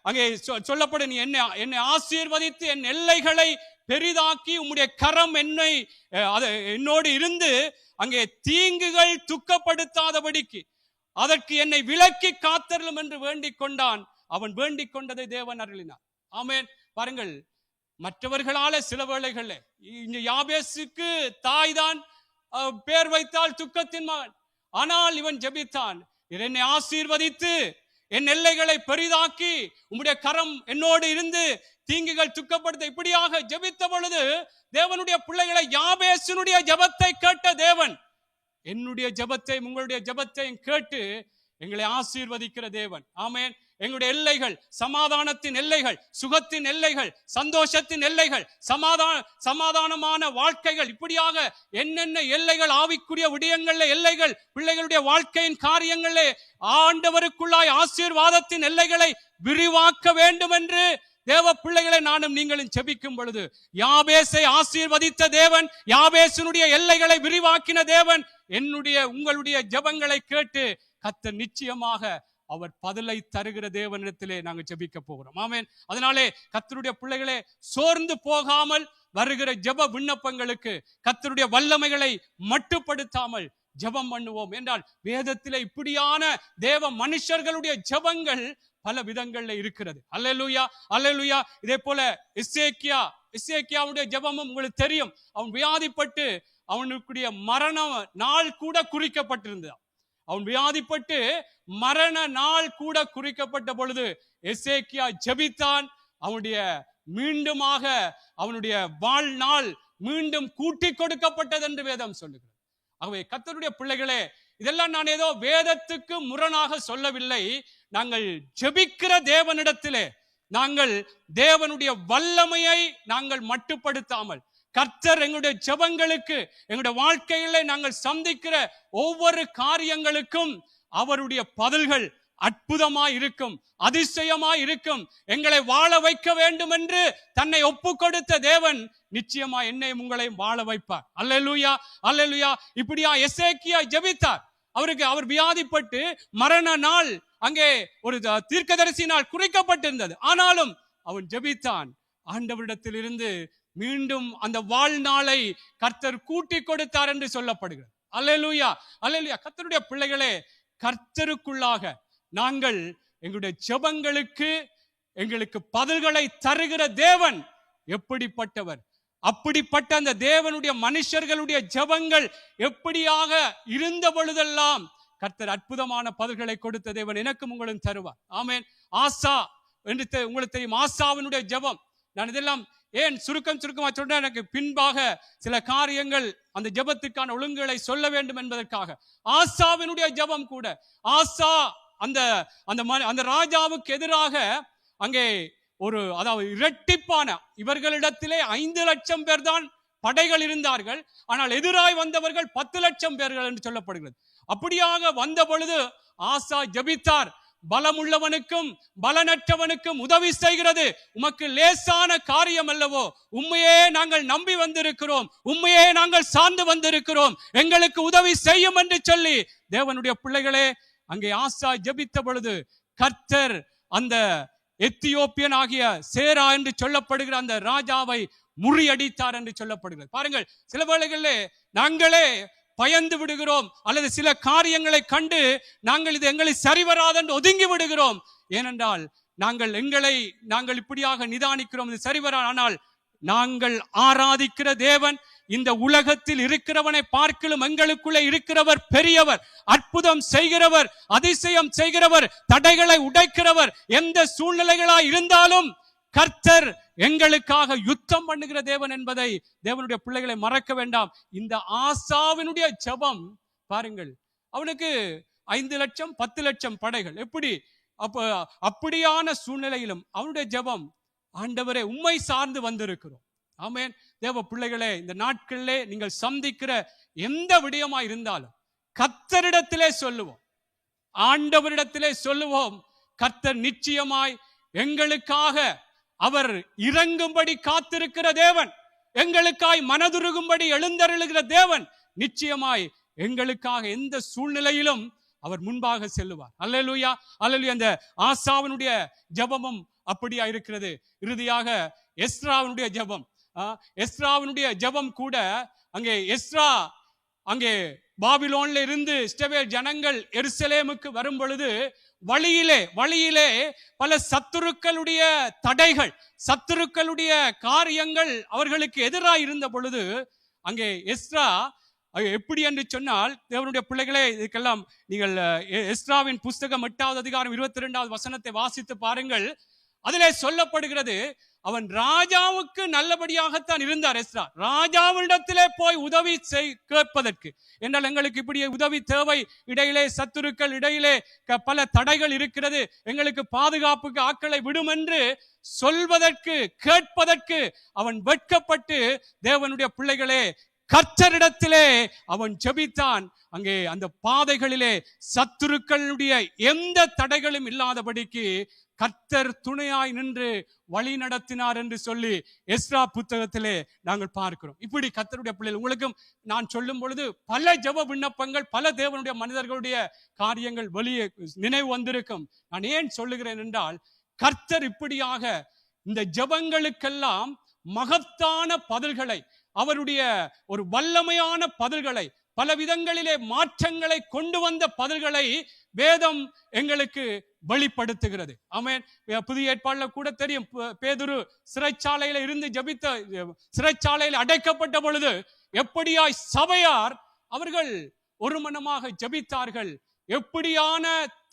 அங்கே சொல்லப்படும், நீ என்னை ஆசீர்வதித்து என் எல்லைகளை பெரிதாக்கி உம்முடைய கரம் என்னோடு இருந்து அங்கே தீங்குகள் துக்கப்படுத்தாதபடிக்கு அதற்கு என்னை விலக்கி காத்தருளும் என்று வேண்டிக் கொண்டான். அவன் வேண்டிக் கொண்டதை தேவன் அருளினார். ஆமென். பாருங்கள், மற்றவர்களால சில வேளைகளில் இங்க யாபேசுக்கு தாய் தான் பேர் வைத்தால் துக்கத்தின் மகன், ஆனால் இவன் ஜெபித்தான், என்னை ஆசீர்வதித்து என் எல்லைகளை பெரிதாக்கி உம்முடைய கரம் என்னோடு இருந்து தீங்குகள் துக்கப்படுத்த, இப்படியாக ஜெபித்த பொழுது தேவனுடைய பிள்ளைகளை, யாபேசினுடைய ஜெபத்தை கேட்ட தேவன் என்னுடைய ஜெபத்தையும் உங்களுடைய ஜெபத்தையும் கேட்டு எங்களை ஆசீர்வதிக்கிற தேவன். ஆமென். எங்களுடைய எல்லைகள், சமாதானத்தின் எல்லைகள், சுகத்தின் எல்லைகள், சந்தோஷத்தின் எல்லைகள், சமாதானமான வாழ்க்கைகள், இப்படியாக என்னென்ன எல்லைகள், ஆவிக்குரிய விடயங்கள்ல எல்லைகள், பிள்ளைகளுடைய வாழ்க்கையின் காரியங்களிலே ஆண்டவருக்குள்ளாய் ஆசீர்வாதத்தின் எல்லைகளை விரிவாக்க வேண்டும் என்று தேவ பிள்ளைகளை நானும் நீங்களும் ஜெபிக்கும் பொழுது, யாபேசை ஆசீர்வதித்த தேவன், யாபேசினுடைய எல்லைகளை விரிவாக்கின தேவன் உங்களுடைய ஜெபங்களை கேட்டு கர்த்தர் நிச்சயமாக அவர் பதிலை தருகிற தேவனிடத்திலே நாங்கள் ஜெபிக்க போகிறோம். ஆமென். அதனாலே கர்த்தருடைய பிள்ளைகளே, சோர்ந்து போகாமல் வருகிற ஜெப விண்ணப்பங்களுக்கு கர்த்தருடைய வல்லமைகளை மட்டுப்படுத்தாமல் ஜெபம் பண்ணுவோம் என்றால், வேதத்திலே இப்படியான தேவ மனுஷர்களுடைய ஜெபங்கள் பல விதங்கள்ல இருக்கிறது. அல்லேலூயா, அல்லேலூயா. இதே போல எசேக்கியாவுடைய ஜெபமும் உங்களுக்கு தெரியும். அவன் வியாதிப்பட்டு அவனுக்குடைய மரண நாள் கூட குறிக்கப்பட்டிருந்தான். அவன் வியாதிப்பட்டு மரண நாள் கூட குறிக்கப்பட்ட பொழுது எசேக்கியா ஜெபித்தான். அவனுடைய மீண்டுமாக அவனுடைய வாழ்நாள் மீண்டும் கூட்டி கொடுக்கப்பட்டது என்று வேதம் சொல்லுகிறது. ஆகவே கர்த்தருடைய பிள்ளைகளே, இதெல்லாம் நான் ஏதோ வேதத்துக்கு முரணாக சொல்லவில்லை. நாங்கள் ஜெபிக்கிற தேவனிடத்திலே நாங்கள் தேவனுடைய வல்லமையை நாங்கள் மட்டுப்படுத்தாமல், கர்த்தர் எங்களுடைய ஜெபங்களுக்கு, எங்களுடைய வாழ்க்கையிலே நாங்கள் சந்திக்கிற ஒவ்வொரு காரியங்களுக்கும் அவருடைய பதில்கள் அற்புதமாய் இருக்கும், அதிசயமாய் இருக்கும். எங்களை வாழ வைக்க வேண்டும் என்று தன்னை ஒப்பு கொடுத்த தேவன் நிச்சயமா என்னையும் உங்களையும் வாழ வைப்பார். அல்லேலூயா, அல்லேலூயா. இப்படியா எசேக்கியா ஜெபித்தார். அவர் வியாதிப்பட்டு மரண நாள் அங்கே ஒரு தீர்க்கதரிசி நாள் குறிக்கப்பட்டிருந்தது. ஆனாலும் அவன் ஜெபித்தான். ஆண்டவரிடத்திலிருந்து மீண்டும் அந்த வாழ்நாளை கர்த்தர் கூட்டி கொடுத்தார் என்று சொல்லப்படுகிறது. அல்லேலூயா, அல்லேலூயா. கர்த்தருடைய பிள்ளைகளே, கர்த்தருக்குள்ளாக நாங்கள் எங்களுடைய ஜெபங்களுக்கு எங்களுக்கு பதில்களை தருகிற தேவன் எப்படிப்பட்டவர், அப்படிப்பட்ட அந்த தேவனுடைய மனுஷர்களுடைய ஜெபங்கள் எப்படியாக இருந்த பொழுதெல்லாம் கர்த்தர் அற்புதமான பதில்களை கொடுத்த தேவன் எனக்கும் உங்களும் தருவார். ஆமென். ஆசா என்று உங்களுக்கு தெரியும், ஆசாவினுடைய ஜெபம். நான் இதெல்லாம் ஏன் சுருக்கமா சொல்றேன், எனக்கு பின்பாக சில காரியங்கள் அந்த ஜெபத்துக்கான ஒழுங்குகளை சொல்ல வேண்டும் என்பதற்காக. ஆசாவினுடைய ஜெபம் கூட, ஆசா அந்த ராஜாவுக்கு எதிராக அங்கே அதாவது இரட்டிப்பான, இவர்களிடத்திலே 5 லட்சம் பேர் தான் படைகள் இருந்தார்கள், ஆனால் எதிராய் வந்தவர்கள் 10 லட்சம் பேர்கள் என்று சொல்லப்படுகிறது. அப்படியாக வந்த பொழுது ஆசா ஜெபித்தார், பலமுள்ளவனுக்கும் பலனற்றவனுக்கும் உதவி செய்கிறது உமக்கு லேசான காரியம் அல்லவோ, உம்மையே நாங்கள் நம்பி வந்திருக்கிறோம், உம்மையே நாங்கள் சார்ந்து வந்திருக்கிறோம், எங்களுக்கு உதவி செய்யும் என்று சொல்லி தேவனுடைய பிள்ளைகளே, அங்கே ஆசா ஜெபித்த பொழுது கர்த்தர் அந்த எத்தியோப்பியன் ஆகிய சேரா என்று சொல்லப்படுகிற அந்த ராஜாவை முறியடித்தார் என்று சொல்லப்படுகிறது. பாருங்கள், சில வேளைகளிலே நாங்களே பயந்து விடுகிறோம், அல்லது சில காரியங்களை கண்டு நாங்கள் இது எங்களை சரிவராது என்று ஒதுங்கி விடுகிறோம். ஏனென்றால் நாங்கள் இப்படியாக நிதானிக்கிறோம், இது சரிவரா. ஆனால் நாங்கள் ஆராதிக்கிற தேவன் இந்த உலகத்தில் இருக்கிறவனை பார்க்கலும் எங்களுக்குள்ளே இருக்கிறவர் பெரியவர், அற்புதம் செய்கிறவர், அதிசயம் செய்கிறவர், தடைகளை உடைக்கிறவர். எந்த சூழ்நிலைகளாய் இருந்தாலும் கர்த்தர் எங்களுக்காக யுத்தம் பண்ணுகிற தேவன் என்பதை தேவனுடைய பிள்ளைகளை மறக்க வேண்டாம். இந்த ஆசாவினுடைய ஜெபம் பாருங்கள், அவனுக்கு 5 லட்சம் 10 லட்சம் படைகள். அப்படியான சூழ்நிலையிலும் அவனுடைய ஜெபம், ஆண்டவரே உம்மை சார்ந்து வந்திருக்கிறோம். ஆமென். தேவ பிள்ளைகளே, இந்த நாட்களிலே நீங்கள் சந்திக்கிற எந்த விடயமா இருந்தாலும் கர்த்தரிடத்திலே சொல்லுவோம், ஆண்டவரிடத்திலே சொல்லுவோம். கர்த்தர் நிச்சயமாய் எங்களுக்காக அவர் இறங்கும்படி காத்திருக்கிற தேவன், எங்களுக்காய் மனதுருகும்படி எழுந்தருளுகிற தேவன் நிச்சயமாய் எங்களுக்காக எந்த சூழ்நிலையிலும் அவர் முன்பாக செல்லுவார். அல்லேலூயா, அல்லேலூயா. அந்த ஆசாவினுடைய ஜெபமும் அப்படியா இருக்கிறது. இறுதியாக எஸ்ராவினுடைய ஜெபம், எஸ்ராவினுடைய ஜெபம் கூட, அங்கே பாபிலோன்ல இருந்து இஸ்ரவேல் ஜனங்கள் எருசலேமுக்கு வரும் பொழுது வழியிலே பல சத்துருக்களுடைய தடைகள், சத்துருக்களுடைய காரியங்கள் அவர்களுக்கு எதிராக இருந்த பொழுது அங்கே எஸ்ரா எப்படி என்று சொன்னால், தேவனுடைய பிள்ளைகளே, இதுக்கெல்லாம் நீங்கள் எஸ்ராவின் புஸ்தகம் 8வது அதிகாரம் 22வது வசனத்தை வாசித்து பாருங்கள். அதிலே சொல்லப்படுகிறது, அவன் ராஜாவுக்கு நல்லபடியாகத்தான் இருந்தார். எஸ்ரா ராஜாவிடத்திலே போய் உதவி கேட்பதற்கு, என்றால் எங்களுக்கு இப்படி உதவி தேவை, இடையிலே சத்துருக்கள், இடையிலே பல தடைகள் இருக்கிறது, எங்களுக்கு பாதுகாப்புக்கு ஆட்களை விடும் என்று சொல்வதற்கு கேட்பதற்கு அவன் வெட்கப்பட்டு, தேவனுடைய பிள்ளைகளே, கர்த்தரிடத்திலே அவன் ஜெபித்தான். அங்கே அந்த பாதைகளிலே சத்துருக்களுடைய எந்த தடைகளும் இல்லாதபடிக்கு கர்த்தர் துணையாய் நின்று வழி நடத்தினார் என்று சொல்லி எஸ்ரா புத்தகத்திலே நாங்கள் பார்க்கிறோம். இப்படி கர்த்தருடைய பிள்ளைகள், உங்களுக்கும் நான் சொல்லும் பொழுது பல ஜெப விண்ணப்பங்கள், பல தேவனுடைய மனிதர்களுடைய காரியங்கள் வெளியே நினைவு வந்திருக்கும். நான் ஏன் சொல்லுகிறேன் என்றால், கர்த்தர் இப்படியாக இந்த ஜெபங்களுக்கெல்லாம் மகத்தான பதில்களை, அவருடைய ஒரு வல்லமையான பதில்களை, பல விதங்களிலே மாற்றங்களை கொண்டு வந்த பதில்களை வேதம் எங்களுக்கு வெளிப்படுத்துகிறது. ஆமென். புதிய ஏற்பாடுல கூட தெரியும், பேதுரு சிறைச்சாலையில இருந்து ஜெபித்த, சிறைச்சாலையில் அடைக்கப்பட்ட பொழுது எப்படியாய் சபையார் அவர்கள் ஒரு மனமாக ஜெபித்தார்கள். எப்படியான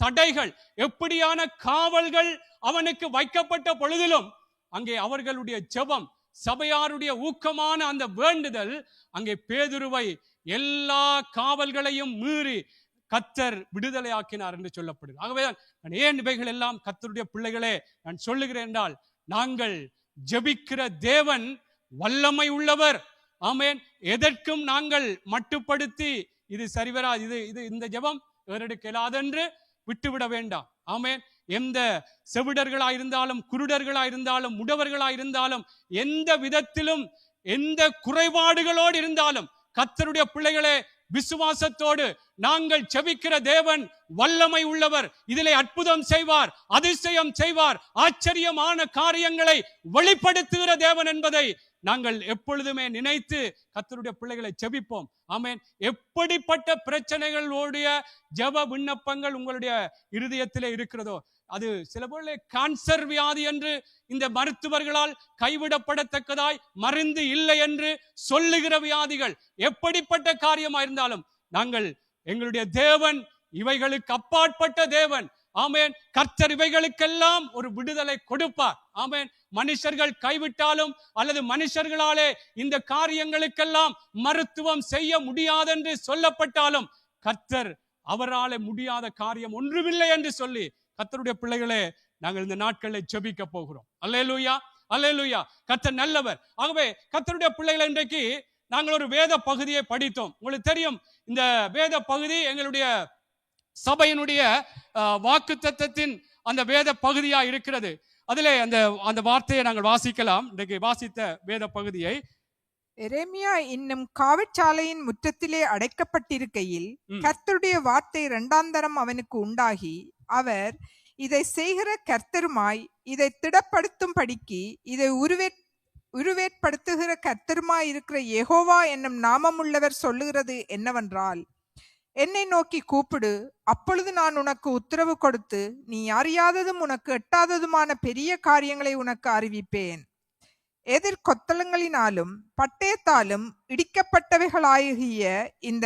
தடைகள், எப்படியான காவல்கள் அவனுக்கு வைக்கப்பட்ட பொழுதிலும் அங்கே அவர்களுடைய ஜெபம், சபையாருடைய ஊக்கமான அந்த வேண்டுதல் அங்கே பேதுருவை எல்லா காவல்களையும் மீறி கர்த்தர் விடுதலையாக்கினார் என்று சொல்லப்படுது. ஆகவே நான் ஏன் இவைகள் எல்லாம் கர்த்தருடைய பிள்ளைகளே நான் சொல்லுகிறேன் என்றால், நாங்கள் ஜெபிக்கிற தேவன் வல்லமை உள்ளவர். ஆமென். எதற்கும் நாங்கள் மட்டுப்படுத்தி இது சரிவரா, இது இந்த ஜெபம் வேறெடுக்க இயலாதென்று விட்டுவிட வேண்டாம். ஆமென். எந்த செவிடர்களாயிருந்தாலும், குருடர்களாயிருந்தாலும், முடவர்களாயிருந்தாலும், எந்த விதத்திலும் எந்த குறைபாடுகளோடு இருந்தாலும் கர்த்தருடைய பிள்ளைகளே, விசுவாசத்தோடு நாங்கள் ஜெபிக்கிற தேவன் வல்லமை உள்ளவர். இதிலே அற்புதம் செய்வார், அதிசயம் செய்வார், ஆச்சரியமான காரியங்களை வெளிப்படுத்துகிற தேவன் என்பதை நாங்கள் எப்பொழுதுமே நினைத்து கர்த்தருடைய பிள்ளைகளை ஜெபிப்போம். ஆமென். எப்படிப்பட்ட பிரச்சனைகளுடைய ஜெப விண்ணப்பங்கள் உங்களுடைய இருதயத்திலே இருக்கிறதோ, அது சில போல கேன்சர் வியாதி என்று இந்த மருத்துவர்களால் கைவிடப்படத்தக்கதாய் மருந்து இல்லை என்று சொல்லுகிற வியாதிகள், எப்படிப்பட்ட காரியமாயிருந்தாலும் நாங்கள், எங்களுடைய தேவன் இவைகளுக்கு அப்பாற்பட்ட தேவன். ஆமென். கர்த்தர் இவைகளுக்கெல்லாம் ஒரு விடுதலை கொடுப்பார். ஆமென். மனுஷர்கள் கைவிட்டாலும் அல்லது மனுஷர்களாலே இந்த காரியங்களுக்கெல்லாம் மருத்துவம் செய்ய முடியாதென்று சொல்லப்பட்டாலும், கர்த்தர் அவராலே முடியாத காரியம் ஒன்றுமில்லை என்று சொல்லி கர்த்தருடைய பிள்ளைகளே நாங்கள் இந்த நாட்களில் ஜெபிக்க போகிறோம். அல்லேலூயா, அல்லேலூயா. கர்த்தர் நல்லவர். ஆகவே கர்த்தருடைய பிள்ளைகளை, இன்றைக்கு நாங்கள் ஒரு வேத பகுதியை படித்தோம். உங்களுக்கு தெரியும், இந்த வேத பகுதி எங்களுடைய சபையினுடைய வாக்குத்தத்தத்தின் அந்த வேத பகுதியா இருக்கிறது. அதிலே அந்த வார்த்தையை நாங்கள் வாசிக்கலாம். இன்றைக்கு வாசித்த வேத பகுதியை, எரேமியா இன்னும் காவற்சாலையின் முற்றத்திலே அடைக்கப்பட்டிருக்கையில் கர்த்தருடைய வார்த்தை இரண்டாந்தரம் அவனுக்கு உண்டாகி, அவர் இதை செய்கிற கர்த்தருமாய், இதை திடப்படுத்தும் படிக்கு, இதை உருவேற்படுத்துகிற கர்த்தருமாய் இருக்கிற யெகோவா என்னும் நாமமுள்ளவர் சொல்லுகிறது என்னவென்றால், என்னை நோக்கி கூப்பிடு, அப்பொழுது நான் உனக்கு உத்தரவு கொடுத்து, நீ அறியாததும் உனக்கு எட்டாததுமான பெரிய காரியங்களை உனக்கு அறிவிப்பேன். எதிர்கொத்தளங்களினாலும் பட்டயத்தாலும் இடிக்கப்பட்டவைகளாகிய இந்த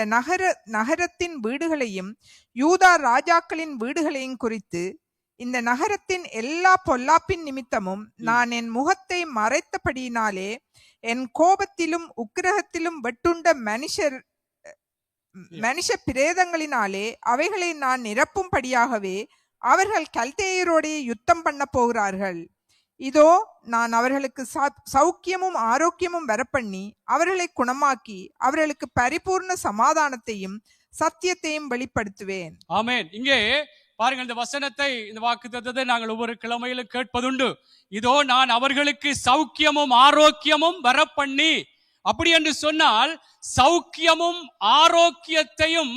நகரத்தின் வீடுகளையும் யூதா ராஜாக்களின் வீடுகளையும் குறித்து, இந்த நகரத்தின் எல்லா பொல்லாப்பின் நிமித்தமும் நான் என் முகத்தை மறைத்தபடியினாலே, என் கோபத்திலும் உக்கிரகத்திலும் வெட்டுண்ட மனுஷ பிரேதங்களினாலே அவைகளை நான் நிரப்பும்படியாகவே அவர்கள் கல்தேயரோடே யுத்தம் பண்ண போகிறார்கள். இதோ நான் அவர்களுக்கு சௌக்கியமும் ஆரோக்கியமும் வரப்பண்ணி அவர்களை குணமாக்கி அவர்களுக்கு பரிபூர்ண சமாதானத்தையும் சத்தியத்தையும் வெளிப்படுத்துவேன். ஆமென். இங்கே பாருங்கள், இந்த வசனத்தை, இந்த வாக்குத்தத்தத்தை நாங்கள் ஒவ்வொரு கிழமையிலும் கேட்பதுண்டு. இதோ நான் அவர்களுக்கு சௌக்கியமும் ஆரோக்கியமும் வரப்பண்ணி. அப்படி என்று சொன்னால், சௌக்கியமும் ஆரோக்கியத்தையும்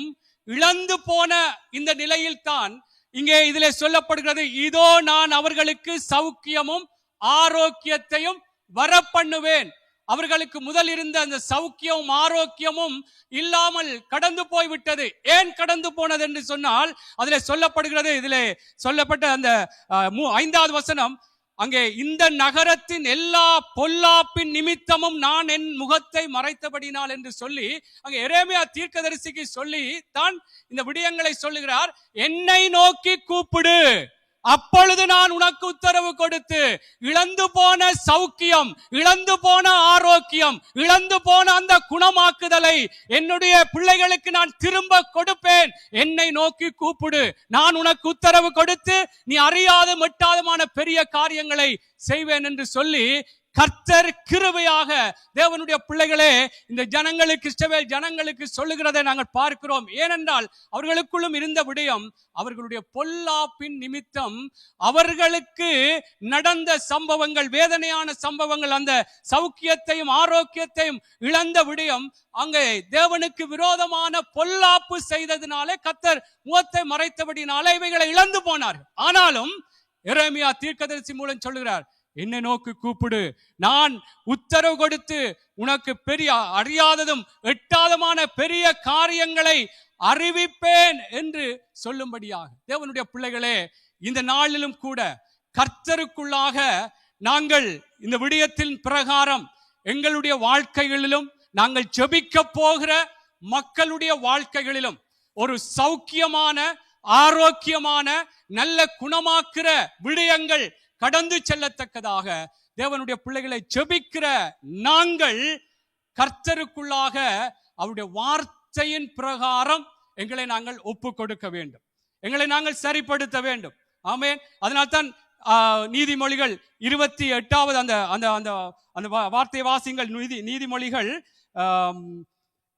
இழந்து போன இந்த நிலையில் தான் இங்கே இதிலே சொல்லப்படுகிறது, இதோ நான் அவர்களுக்கு சௌக்கியமும் ஆரோக்கியத்தையும் வரப்பண்ணுவேன். அவர்களுக்கு முதல் இருந்த அந்த சௌக்கியமும் ஆரோக்கியமும் இல்லாமல் கடந்து போய்விட்டது. ஏன் கடந்து போனது என்று சொன்னால், அதிலே சொல்லப்படுகிறது, இதிலே சொல்லப்பட்ட அந்த 5வது வசனம், அங்கே இந்த நகரத்தின் எல்லா பொல்லாப்பின் நிமித்தமும் நான் என் முகத்தை மறைத்தபடினால் என்று சொல்லி, அங்கே எரேமியா தீர்க்கதரிசிக்கு சொல்லி தான் இந்த விடயங்களை சொல்லுகிறார். என்னை நோக்கி கூப்பிடு, அப்பொழுது நான் உனக்கு உத்தரவு கொடுத்து, இழந்து போன சௌக்கியம், இழந்து போன ஆரோக்கியம், இழந்து போன அந்த குணமாக்குதலை என்னுடைய பிள்ளைகளுக்கு நான் திரும்ப கொடுப்பேன். என்னை நோக்கி கூப்பிடு, நான் உனக்கு உத்தரவு கொடுத்து நீ அறியாத மெட்டாதமான பெரிய காரியங்களை செய்வேன் என்று சொல்லி கர்த்தர் கிருபையாக தேவனுடைய பிள்ளைகளே இந்த ஜனங்களுக்கு, இஸ்ரவேல் ஜனங்களுக்கு சொல்லுகிறதை நாங்கள் பார்க்கிறோம். ஏனென்றால் அவர்களுக்குள்ளும் இருந்த விடயம், அவர்களுடைய பொல்லாப்பின் நிமித்தம் அவர்களுக்கு நடந்த சம்பவங்கள், வேதனையான சம்பவங்கள், அந்த சௌக்கியத்தையும் ஆரோக்கியத்தையும் இழந்த விடயம், அங்கே தேவனுக்கு விரோதமான பொல்லாப்பு செய்ததினாலே கர்த்தர் முகத்தை மறைத்தபடினாலே இவைகளை இழந்து போனார்கள். ஆனாலும் எரேமியா தீர்க்கதரிசி மூலம் சொல்லுகிறார், என்னை நோக்கி கூப்பிடு, நான் உத்தரவு கொடுத்து உனக்கு பெரிய அறியாததும் எட்டாதமான பெரிய காரியங்களை அறிவிப்பேன் என்று சொல்லும்படியாக. தேவனுடைய பிள்ளைகளே, இந்த நாளிலும் கூட கர்த்தருக்குள்ளாக நாங்கள் இந்த விடயத்தின் பிரகாரம் எங்களுடைய வாழ்க்கைகளிலும், நாங்கள் ஜெபிக்க போகிற மக்களுடைய வாழ்க்கைகளிலும் ஒரு சௌக்கியமான, ஆரோக்கியமான, நல்ல குணமாக்குற விடயங்கள் கடந்து செல்லத்தக்கதாக தேவனுடைய பிள்ளைகளை ஜெபிக்கிற நாங்கள் கர்த்தருக்குள்ளாக அவருடைய வார்த்தையின் பிரகாரம் எங்களை நாங்கள் ஒப்பு கொடுக்க வேண்டும், எங்களை நாங்கள் சரிப்படுத்த வேண்டும். ஆமென். அதனால்தான் நீதிமொழிகள் 28வது அந்த அந்த அந்த அந்த வார்த்தை வாசிங்கள். நீதிமொழிகள்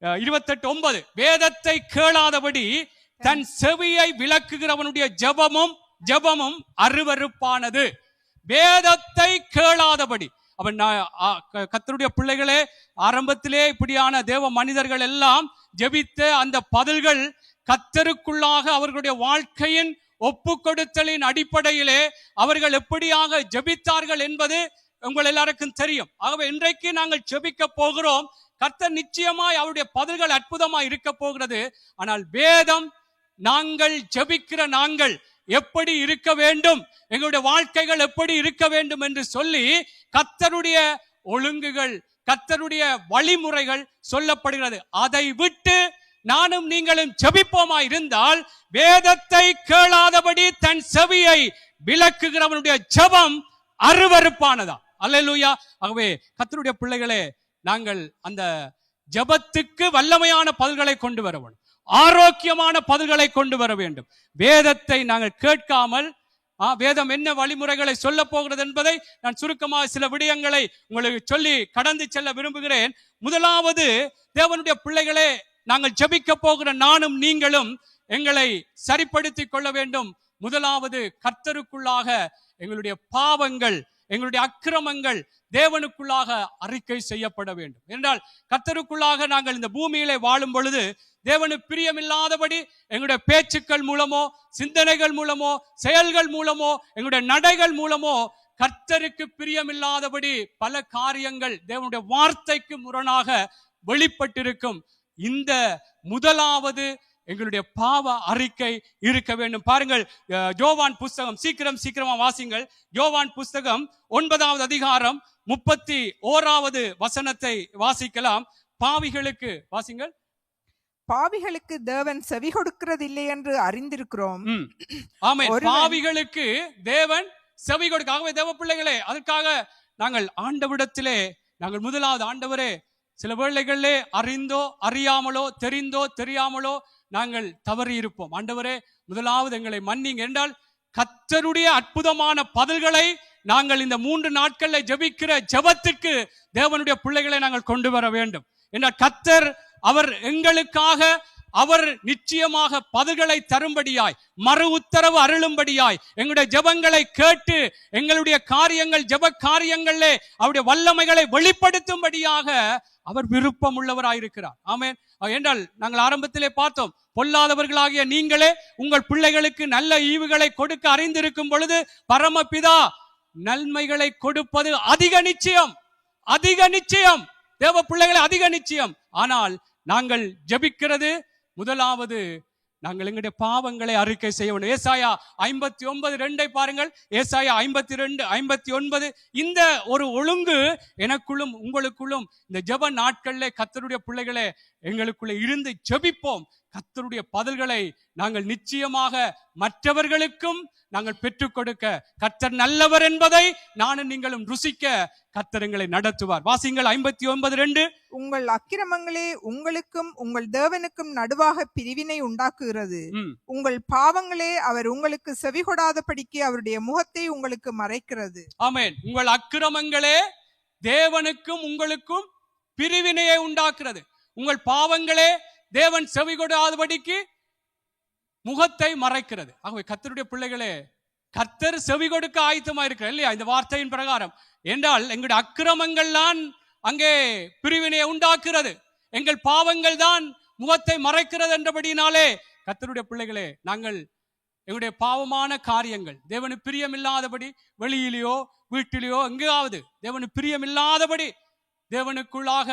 28:9, வேதத்தை கேளாதபடி தன் செவியை விலக்குகிறவனுடைய ஜெபமும் அருவருப்பானது. வேதத்தை கேளாதபடி. அவன் கர்த்தருடைய பிள்ளைகளே, ஆரம்பத்திலே இப்படியான தேவ மனிதர்கள் எல்லாம் ஜெபித்த அந்த பதில்கள் கர்த்தருக்குள்ளாக அவர்களுடைய வாழ்க்கையின் ஒப்பு கொடுத்தலின் அடிப்படையிலே அவர்கள் எப்படியாக ஜெபித்தார்கள் என்பது உங்கள் எல்லாருக்கும் தெரியும். ஆகவே இன்றைக்கு நாங்கள் ஜெபிக்க போகிறோம். கர்த்தர் நிச்சயமாய் அவருடைய பதில்கள் அற்புதமாய் இருக்க போகிறது. ஆனால் வேதம், நாங்கள் ஜெபிக்கிற நாங்கள் எப்படி இருக்க வேண்டும், எங்களுடைய வாழ்க்கைகள் எப்படி இருக்க வேண்டும் என்று சொல்லி கர்த்தருடைய ஒழுங்குகள், கர்த்தருடைய வழிமுறைகள் சொல்லப்படுகிறது. அதை விட்டு நானும் நீங்களும் ஜெபிப்போமா இருந்தால், வேதத்தை கேளாதபடி தன் செவியை விலக்குகிறவனுடைய ஜெபம் அருவருப்பானதா. அல்லேலூயா. ஆகவே கர்த்தருடைய பிள்ளைகளே, நாங்கள் அந்த ஜெபத்துக்கு வல்லமையான பதில்களை கொண்டு வர வேண்டும், ஆரோக்கியமான பதில்களை கொண்டு வர வேண்டும். வேதத்தை நாங்கள் கேட்காமல், வேதம் என்ன வழிமுறைகளை சொல்ல போகிறது என்பதை நான் சுருக்கமாக சில விடயங்களை உங்களுக்கு சொல்லி கடந்து செல்ல விரும்புகிறேன். முதலாவது, தேவனுடைய பிள்ளைகளே, நாங்கள் ஜெபிக்க போகிற நானும் நீங்களும் எங்களை சரிப்படுத்திக் கொள்ள வேண்டும். முதலாவது, கர்த்தருக்குள்ளாக எங்களுடைய பாவங்கள், எங்களுடைய அக்கிரமங்கள் தேவனுக்குள்ளாக அறிக்கை செய்யப்பட வேண்டும். என்றால் கர்த்தருக்குள்ளாக நாங்கள் இந்த பூமியிலே வாழும் பொழுது தேவனுக்கு பிரியமில்லாதபடி எங்களுடைய பேச்சுக்கள் மூலமோ, சிந்தனைகள் மூலமோ, செயல்கள் மூலமோ, எங்களுடைய நடைகள் மூலமோ கர்த்தருக்கு பிரியமில்லாதபடி பல காரியங்கள் தேவனுடைய வார்த்தைக்கு முரணாக வெளிப்பட்டிருக்கும். இந்த முதலாவது எங்களுடைய பாவ அறிக்கை இருக்க வேண்டும். பாருங்கள், யோவான் புஸ்தகம், சீக்கிரமா வாசிங்கள். யோவான் புஸ்தகம் 9வது அதிகாரம் 31வது வசனத்தை வாசிக்கலாம். பாவிகளுக்கு, வாசிங்கள். பாவிகளுக்கு தேவன் செவி கொடுக்கிறதில்லை என்று அறிந்திருக்கிறோம். ஆமென். பாவிகளுக்கு தேவன் செவி கொடுக்க. ஆகவே தேவ பிள்ளைகளே, அதற்காக நாங்கள் ஆண்டவரிடத்திலே நாங்கள் முதலாவது, ஆண்டவரே, சில வேளைகளிலே அறிந்தோ அறியாமலோ, தெரிந்தோ தெரியாமலோ நாங்கள் தவறி இருப்போம். ஆண்டவரே, முதலாவது எங்களை மன்னிங்க. என்றால் கர்த்தருடைய அற்புதமான பதில்களை நாங்கள் இந்த 3 நாட்களில் ஜெபிக்கிற ஜெபத்திற்கு தேவனுடைய பிள்ளைகளை நாங்கள் கொண்டு வர வேண்டும். என்றால் கர்த்தர் அவர் எங்களுக்காக அவர் நிச்சயமாக பதில்களை தரும்படியாய், மறு உத்தரவு அருளும்படியாய், எங்களுடைய ஜெபங்களை கேட்டு எங்களுடைய காரியங்கள், ஜெப காரியங்களிலே அவருடைய வல்லமைகளை வெளிப்படுத்தும்படியாக அவர் விருப்பம் உள்ளவராயிருக்கிறார். ஆமென். என்றால் நாங்கள் ஆரம்பத்திலே பார்த்தோம், பொல்லாதவர்களாகிய நீங்களே உங்கள் பிள்ளைகளுக்கு நல்ல ஈவுகளை கொடுக்க அறிந்திருக்கும் பொழுது பரமபிதா நன்மைகளை கொடுப்பது அதிக நிச்சயம், அதிக நிச்சயம். தேவ பிள்ளைகளை அதிக நிச்சயம். ஆனால் நாங்கள் ஜெபிக்கிறது முதலாவது, நாங்கள் எங்களுடைய பாவங்களை அறிக்கை செய்ய வேண்டும். ஏசாயா 59:2 பாருங்கள். ஏசாயா 52:59. இந்த ஒரு ஒழுங்கு எனக்குள்ளும் உங்களுக்குள்ளும் இந்த ஜெப நாட்களிலே கர்த்தருடைய பிள்ளைகளே எங்களுக்குள்ளே இருந்து ஜெபிப்போம். கர்த்தருடைய பதில்களை நாங்கள் நிச்சயமாக மற்றவர்களுக்கும் நாங்கள் பெற்றுக் கொடுக்க, கர்த்தர் நல்லவர் என்பதை நானும் நீங்களும் ருசிக்க கர்த்தர் எங்களை நடத்துவார். வாசிங்கள் 59:2. உங்கள் அக்கிரமங்களே உங்களுக்கும் உங்கள் தேவனுக்கும் நடுவாக பிரிவினை உண்டாக்குகிறது. உங்கள் பாவங்களே அவர் உங்களுக்கு செவி கொடாதபடிக்கு அவருடைய முகத்தை உங்களுக்கு மறைக்கிறது. ஆமென். உங்கள் அக்கிரமங்களே தேவனுக்கும் உங்களுக்கும் பிரிவினையை உண்டாக்குறது. உங்கள் பாவங்களே தேவன் செவி கொடாதபடிக்கு முகத்தை மறைக்கிறது. ஆகவே கர்த்தருடைய பிள்ளைகளே, கர்த்தர் செவி கொடுக்க ஆயத்தமா இருக்கிறார் இல்லையா இந்த வார்த்தையின் பிரகாரம்? என்றால் எங்களுடைய அக்கிரமங்கள் தான் அங்கே பிரிவினையை உண்டாக்குறது, எங்கள் பாவங்கள் தான் முகத்தை மறைக்கிறது என்றபடினாலே கர்த்தருடைய பிள்ளைகளே, நாங்கள் எங்களுடைய பாவமான காரியங்கள் தேவனுக்கு பிரியமில்லாதபடி வெளியிலேயோ வீட்டிலேயோ எங்காவது தேவனுக்கு பிரியமில்லாதபடி தேவனுக்குள்ளாக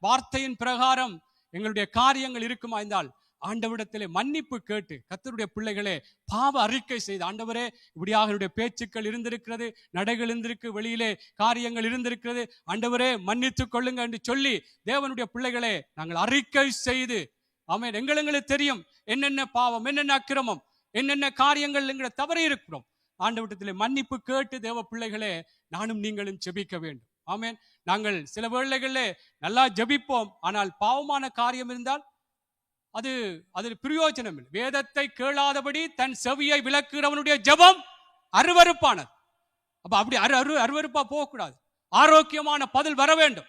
வார்த்தையின் பிரகாரம் எங்களுடைய காரியங்கள் இருக்குமா இருந்தால் ஆண்டவரிடத்திலே மன்னிப்பு கேட்டு கர்த்தருடைய பிள்ளைகளே பாவ அறிக்கை செய்து, ஆண்டவரே இப்படியாக என்னுடைய பேச்சுக்கள் இருந்திருக்கிறது, நடைகள் இருந்திருக்கு, வெளியிலே காரியங்கள் இருந்திருக்கிறது, ஆண்டவரே மன்னித்துக் கொள்ளுங்க என்று சொல்லி தேவனுடைய பிள்ளைகளே நாங்கள் அறிக்கை செய்து, ஆமென், எங்களுக்கு தெரியும் என்னென்ன பாவம், என்னென்ன அக்கிரமம், என்னென்ன காரியங்கள் எங்களை தவறி இருக்கிறோம். ஆண்டவரிடத்திலே மன்னிப்பு கேட்டு தேவ பிள்ளைகளே நானும் நீங்களும் ஜெபிக்க வேண்டும். ஆமென். நாங்கள் சில வேளைகளிலே நல்லா ஜெபிப்போம், ஆனால் பாவமான காரியம் இருந்தால் அது பிரயோஜனம் இல்லை. வேதத்தை கேளாதபடி தன் செவியை விலக்குறவனுடைய ஜெபம் அருவருப்பானது. அப்ப அப்படி அருவருப்பா போகக்கூடாது, ஆரோக்கியமான பதில் வர வேண்டும்.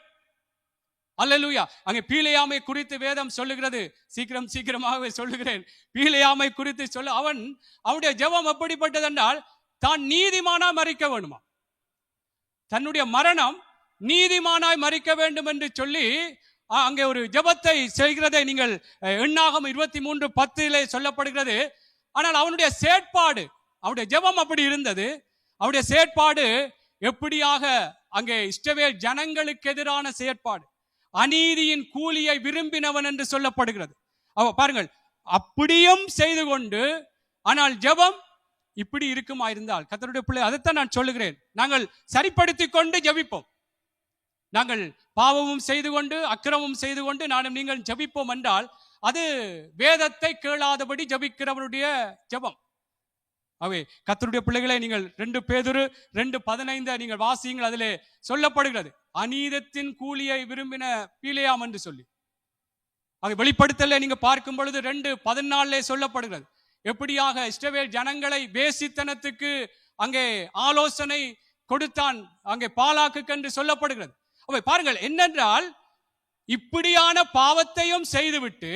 அல்லேலூயா. அங்கே பீலேயாமை குறித்து வேதம் சொல்லுகிறது, சீக்கிரமாகவே சொல்லுகிறேன். பீலேயாமை குறித்து சொல்ல அவனுடைய ஜெபம் எப்படிப்பட்டது என்றால், தான் நீதிமானாய் மரிக்க வேண்டுமா, தன்னுடைய மரணம் நீதிமானாய் மரிக்க வேண்டும் என்று சொல்லி அங்கே ஒரு ஜெபத்தை செய்கிறதை நீங்கள் எண்ணாகமம் 23:10 சொல்லப்படுகிறது. ஆனால் அவனுடைய செயற்பாடு, அவனுடைய ஜெபம் அப்படி இருந்தது. அவனுடைய செயற்பாடு எப்படியாக அங்கே இஸ்ரவேல் ஜனங்களுக்கு எதிரான செயற்பாடு, அநீதியின் கூலியை விரும்பினவன் என்று சொல்லப்படுகிறது. பாருங்கள், அப்படியும் செய்து கொண்டு ஆனால் ஜெபம் இப்படி இருக்குமா இருந்தால் கர்த்தருடைய பிள்ளை, அதைத்தான் நான் சொல்லுகிறேன், நாங்கள் சரிப்படுத்தி கொண்டு ஜெபிப்போம். நாங்கள் பாவமும் செய்து கொண்டு அக்கிரமம் செய்து கொண்டு நானும் நீங்கள் ஜெபிப்போம் என்றால் அது வேதத்தை கேளாதபடி ஜெபிக்கிறவனுடைய ஜெபம். அவை கர்த்தருடைய பிள்ளைகளை, நீங்கள் 2 பேதுரு 2:15 நீங்கள் வாசியுங்கள். அதிலே சொல்லப்படுகிறது, அநீதத்தின் கூலியை விரும்பின பீலேயாம் என்று சொல்லி. அதை வெளிப்படுத்தல நீங்க பார்க்கும் பொழுது 2:14 சொல்லப்படுகிறது, எப்படியாக இஸ்ரவேல் ஜனங்களை வேசித்தனத்துக்கு அங்கே ஆலோசனை கொடுத்தான் அங்கே பாலாக்கு என்று சொல்லப்படுகிறது. அவை பாருங்கள், என்னென்றால் இப்படியான பாவத்தையும் செய்துவிட்டு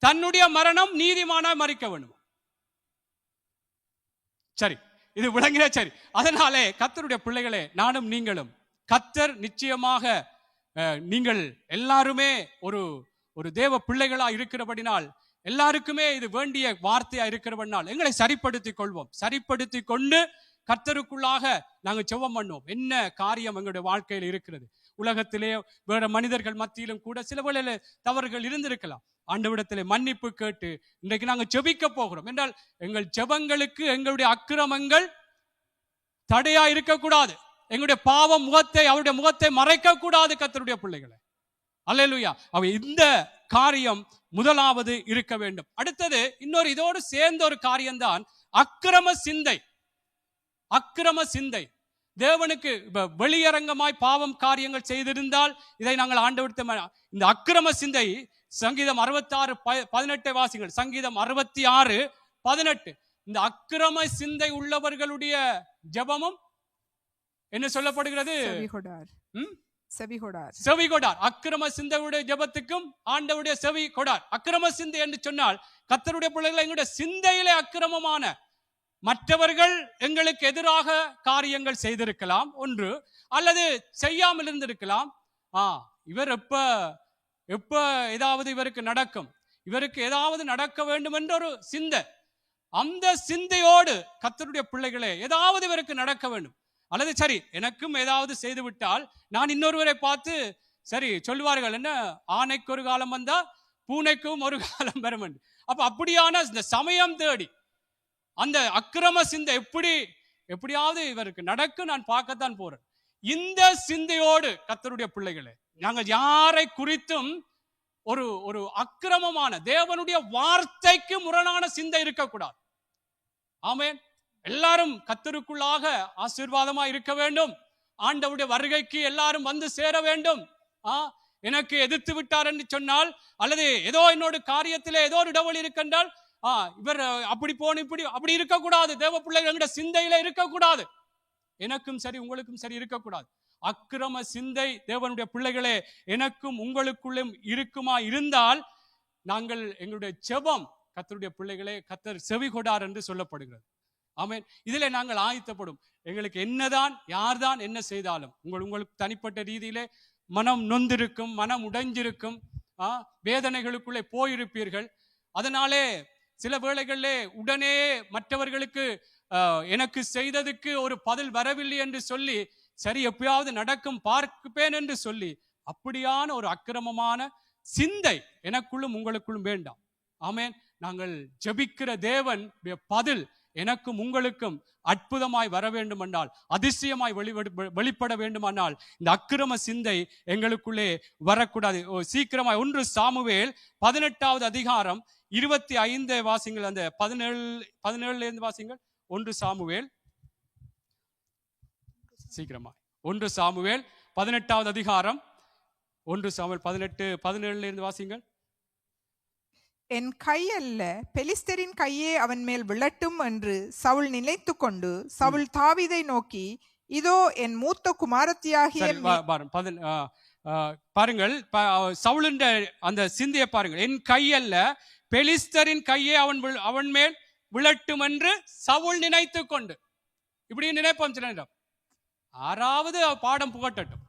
தன்னுடைய மரணம் நீதிமானாய் மரிக்க வேண்டும். சரி, இது விளங்கின. சரி, அதனாலே கர்த்தருடைய பிள்ளைகளே நானும் நீங்களும், கர்த்தர் நிச்சயமாக நீங்கள் எல்லாருமே ஒரு தேவ பிள்ளைகளா இருக்கிறபடினால், எல்லாருக்குமே இது வேண்டிய வார்த்தையா இருக்கிறபடினால் எங்களை சரிப்படுத்திக் கொள்வோம். சரிப்படுத்தி கொண்டு கர்த்தருக்குள்ளாக நாங்கள் ஜெபம் பண்ணுவோம். என்ன காரியம் எங்களுடைய வாழ்க்கையில் இருக்கிறது, உலகத்திலே வேற மனிதர்கள் மத்தியிலும் கூட சில வேளையில தவறுகள் இருந்திருக்கலாம். ஆண்டவரிடத்திலே மன்னிப்பு கேட்டு இன்றைக்கு நாங்கள் ஜெபிக்க போகிறோம் என்றால் எங்கள் ஜெபங்களுக்கு எங்களுடைய அக்கிரமங்கள் தடையா இருக்கக்கூடாது, எங்களுடைய பாவம் அவருடைய முகத்தை மறைக்க கூடாது. கர்த்தருடைய பிள்ளைகளை, அல்லேலூயா. இந்த காரியம் முதலாவது இருக்க வேண்டும். அடுத்தது இன்னொரு இதோடு சேர்ந்த ஒரு காரியம்தான் அக்கிரம சிந்தை. அக்கிரம சிந்தை தேவனுக்கு வெளியரங்கமாய் பாவம் காரியங்கள் செய்திருந்தால் இதை நாங்கள் ஆண்டவரிடத்தில் இந்த அக்கிரம சிந்தை சங்கீதம் 66:18 வாசிங்கள். சங்கீதம் 66:18. இந்த அக்கிரம சிந்தை உள்ளவர்களுடைய ஜெபமும் என்ன சொல்லப்படுகிறது? செவி கொடார். அக்கிரம சிந்தையுடைய ஜெபத்துக்கும் ஆண்டவருடைய செவி கொடார். அக்கிரம சிந்தை என்று சொன்னால் கர்த்தருடைய பிள்ளைகளை, எங்களுடைய சிந்தையிலே அக்கிரமமான மற்றவர்கள் எங்களுக்கு எதிராக காரியங்கள் செய்திருக்கலாம் ஒன்று, அல்லது செய்யாமல் இருந்திருக்கலாம். இவர் எப்ப ஏதாவது இவருக்கு நடக்கும், இவருக்கு ஏதாவது நடக்க வேண்டும் என்ற ஒரு சிந்தை, அந்த சிந்தையோடு கர்த்தருடைய பிள்ளைகளே ஏதாவது இவருக்கு நடக்க வேண்டும், அல்லது சரி எனக்கும் ஏதாவது செய்து விட்டால் நான் இன்னொருவரை பார்த்து சரி சொல்லுவார்கள், என்ன ஆனைக்கு ஒரு காலம் வந்தா பூனைக்கும் ஒரு காலம் வரும். அப்ப அப்படியான இந்த சமயம் தேடி அந்த அக்கிரம சிந்தை எப்படியாவது இவருக்கு நடக்கும், நான் பார்க்கத்தான் போறேன். இந்த சிந்தையோடு கர்த்தருடைய பிள்ளைகளே, நாங்கள் யாரை குறித்தும் ஒரு அக்கிரமமான தேவனுடைய வார்த்தைக்கு முரணான சிந்தை இருக்கக்கூடாது. ஆமென். எல்லாரும் கர்த்தருக்குள்ளாக ஆசீர்வாதமா இருக்க வேண்டும். ஆண்டவருடைய வருகைக்கு எல்லாரும் வந்து சேர வேண்டும். எனக்கு எதிர்த்து விட்டார் என்று சொன்னால், அல்லது ஏதோ என்னோட காரியத்திலே ஏதோ ஒரு இடவெளி இருக்கின்றால் இவர் அப்படி போன இப்படி அப்படி இருக்கக்கூடாது. தேவ பிள்ளைகள் சிந்தையில இருக்கக்கூடாது. எனக்கும் சரி உங்களுக்கும் சரி இருக்கக்கூடாது. அக்கிரம சிந்தை தேவனுடைய பிள்ளைகளே எனக்கும் உங்களுக்குள்ளும் இருக்குமா இருந்தால் நாங்கள் எங்களுடைய ஜெபம் கர்த்தருடைய பிள்ளைகளே கர்த்தர் செவி கொடார் என்று சொல்லப்படுகிறது. ஆமென். இதிலே நாங்கள் ஆயத்தப்படும். எங்களுக்கு என்னதான் யார்தான் என்ன செய்தாலும் உங்களுக்கு தனிப்பட்ட ரீதியிலே மனம் நொந்திருக்கும், மனம் உடைஞ்சிருக்கும், வேதனைகளுக்குள்ளே போயிருப்பீர்கள். அதனாலே சில வேளைகளிலே உடனே மற்றவர்களுக்கு எனக்கு செய்ததுக்கு ஒரு பதில் வரவில்லை என்று சொல்லி சரி எப்பயாவது நடக்கும் பார்ப்பேன் என்று சொல்லி அப்படியான ஒரு அக்கிரமமான சிந்தை எனக்குள்ளும் உங்களுக்குள்ளும் வேண்டாம். ஆமென். நாங்கள் ஜெபிக்கிற தேவன் பதில் எனக்கும் உங்களுக்கும் அற்புதமாய் வர வேண்டுமென்றால், அதிசயமாய் வெளிப்பட வேண்டுமானால் இந்த அக்கிரம சிந்தை எங்களுக்குள்ளே வரக்கூடாது. சீக்கிரமாய் 1 சாமுவேல் 18வது அதிகாரம் 25 வாசிங்கள். அந்த 17 இருந்து வாசிங்கள். 1 சாமுவேல் சீக்கிரமாய் 1 சாமுவேல் 18வது அதிகாரம் 1 சாமுவேல் 18-17 இருந்து வாசிங்கள். என் கை அல்ல பெலிஸ்தரின் கையே அவன் மேல் விழட்டும் என்று சவுல் நினைத்து கொண்டு சவுல் தாவீதை நோக்கி, இதோ என் மூத்த குமாரத்தியாகிய பாருங்கள் சவுலின் அந்த சிந்தையை பாருங்கள். என் கை அல்ல பெலிஸ்தரின் கையே அவன் மேல் விழட்டும் என்று சவுல் நினைத்து கொண்டு. இப்படி நினைப்போம் சில நேரம். 6வது பாடம் புகட்டட்டும்,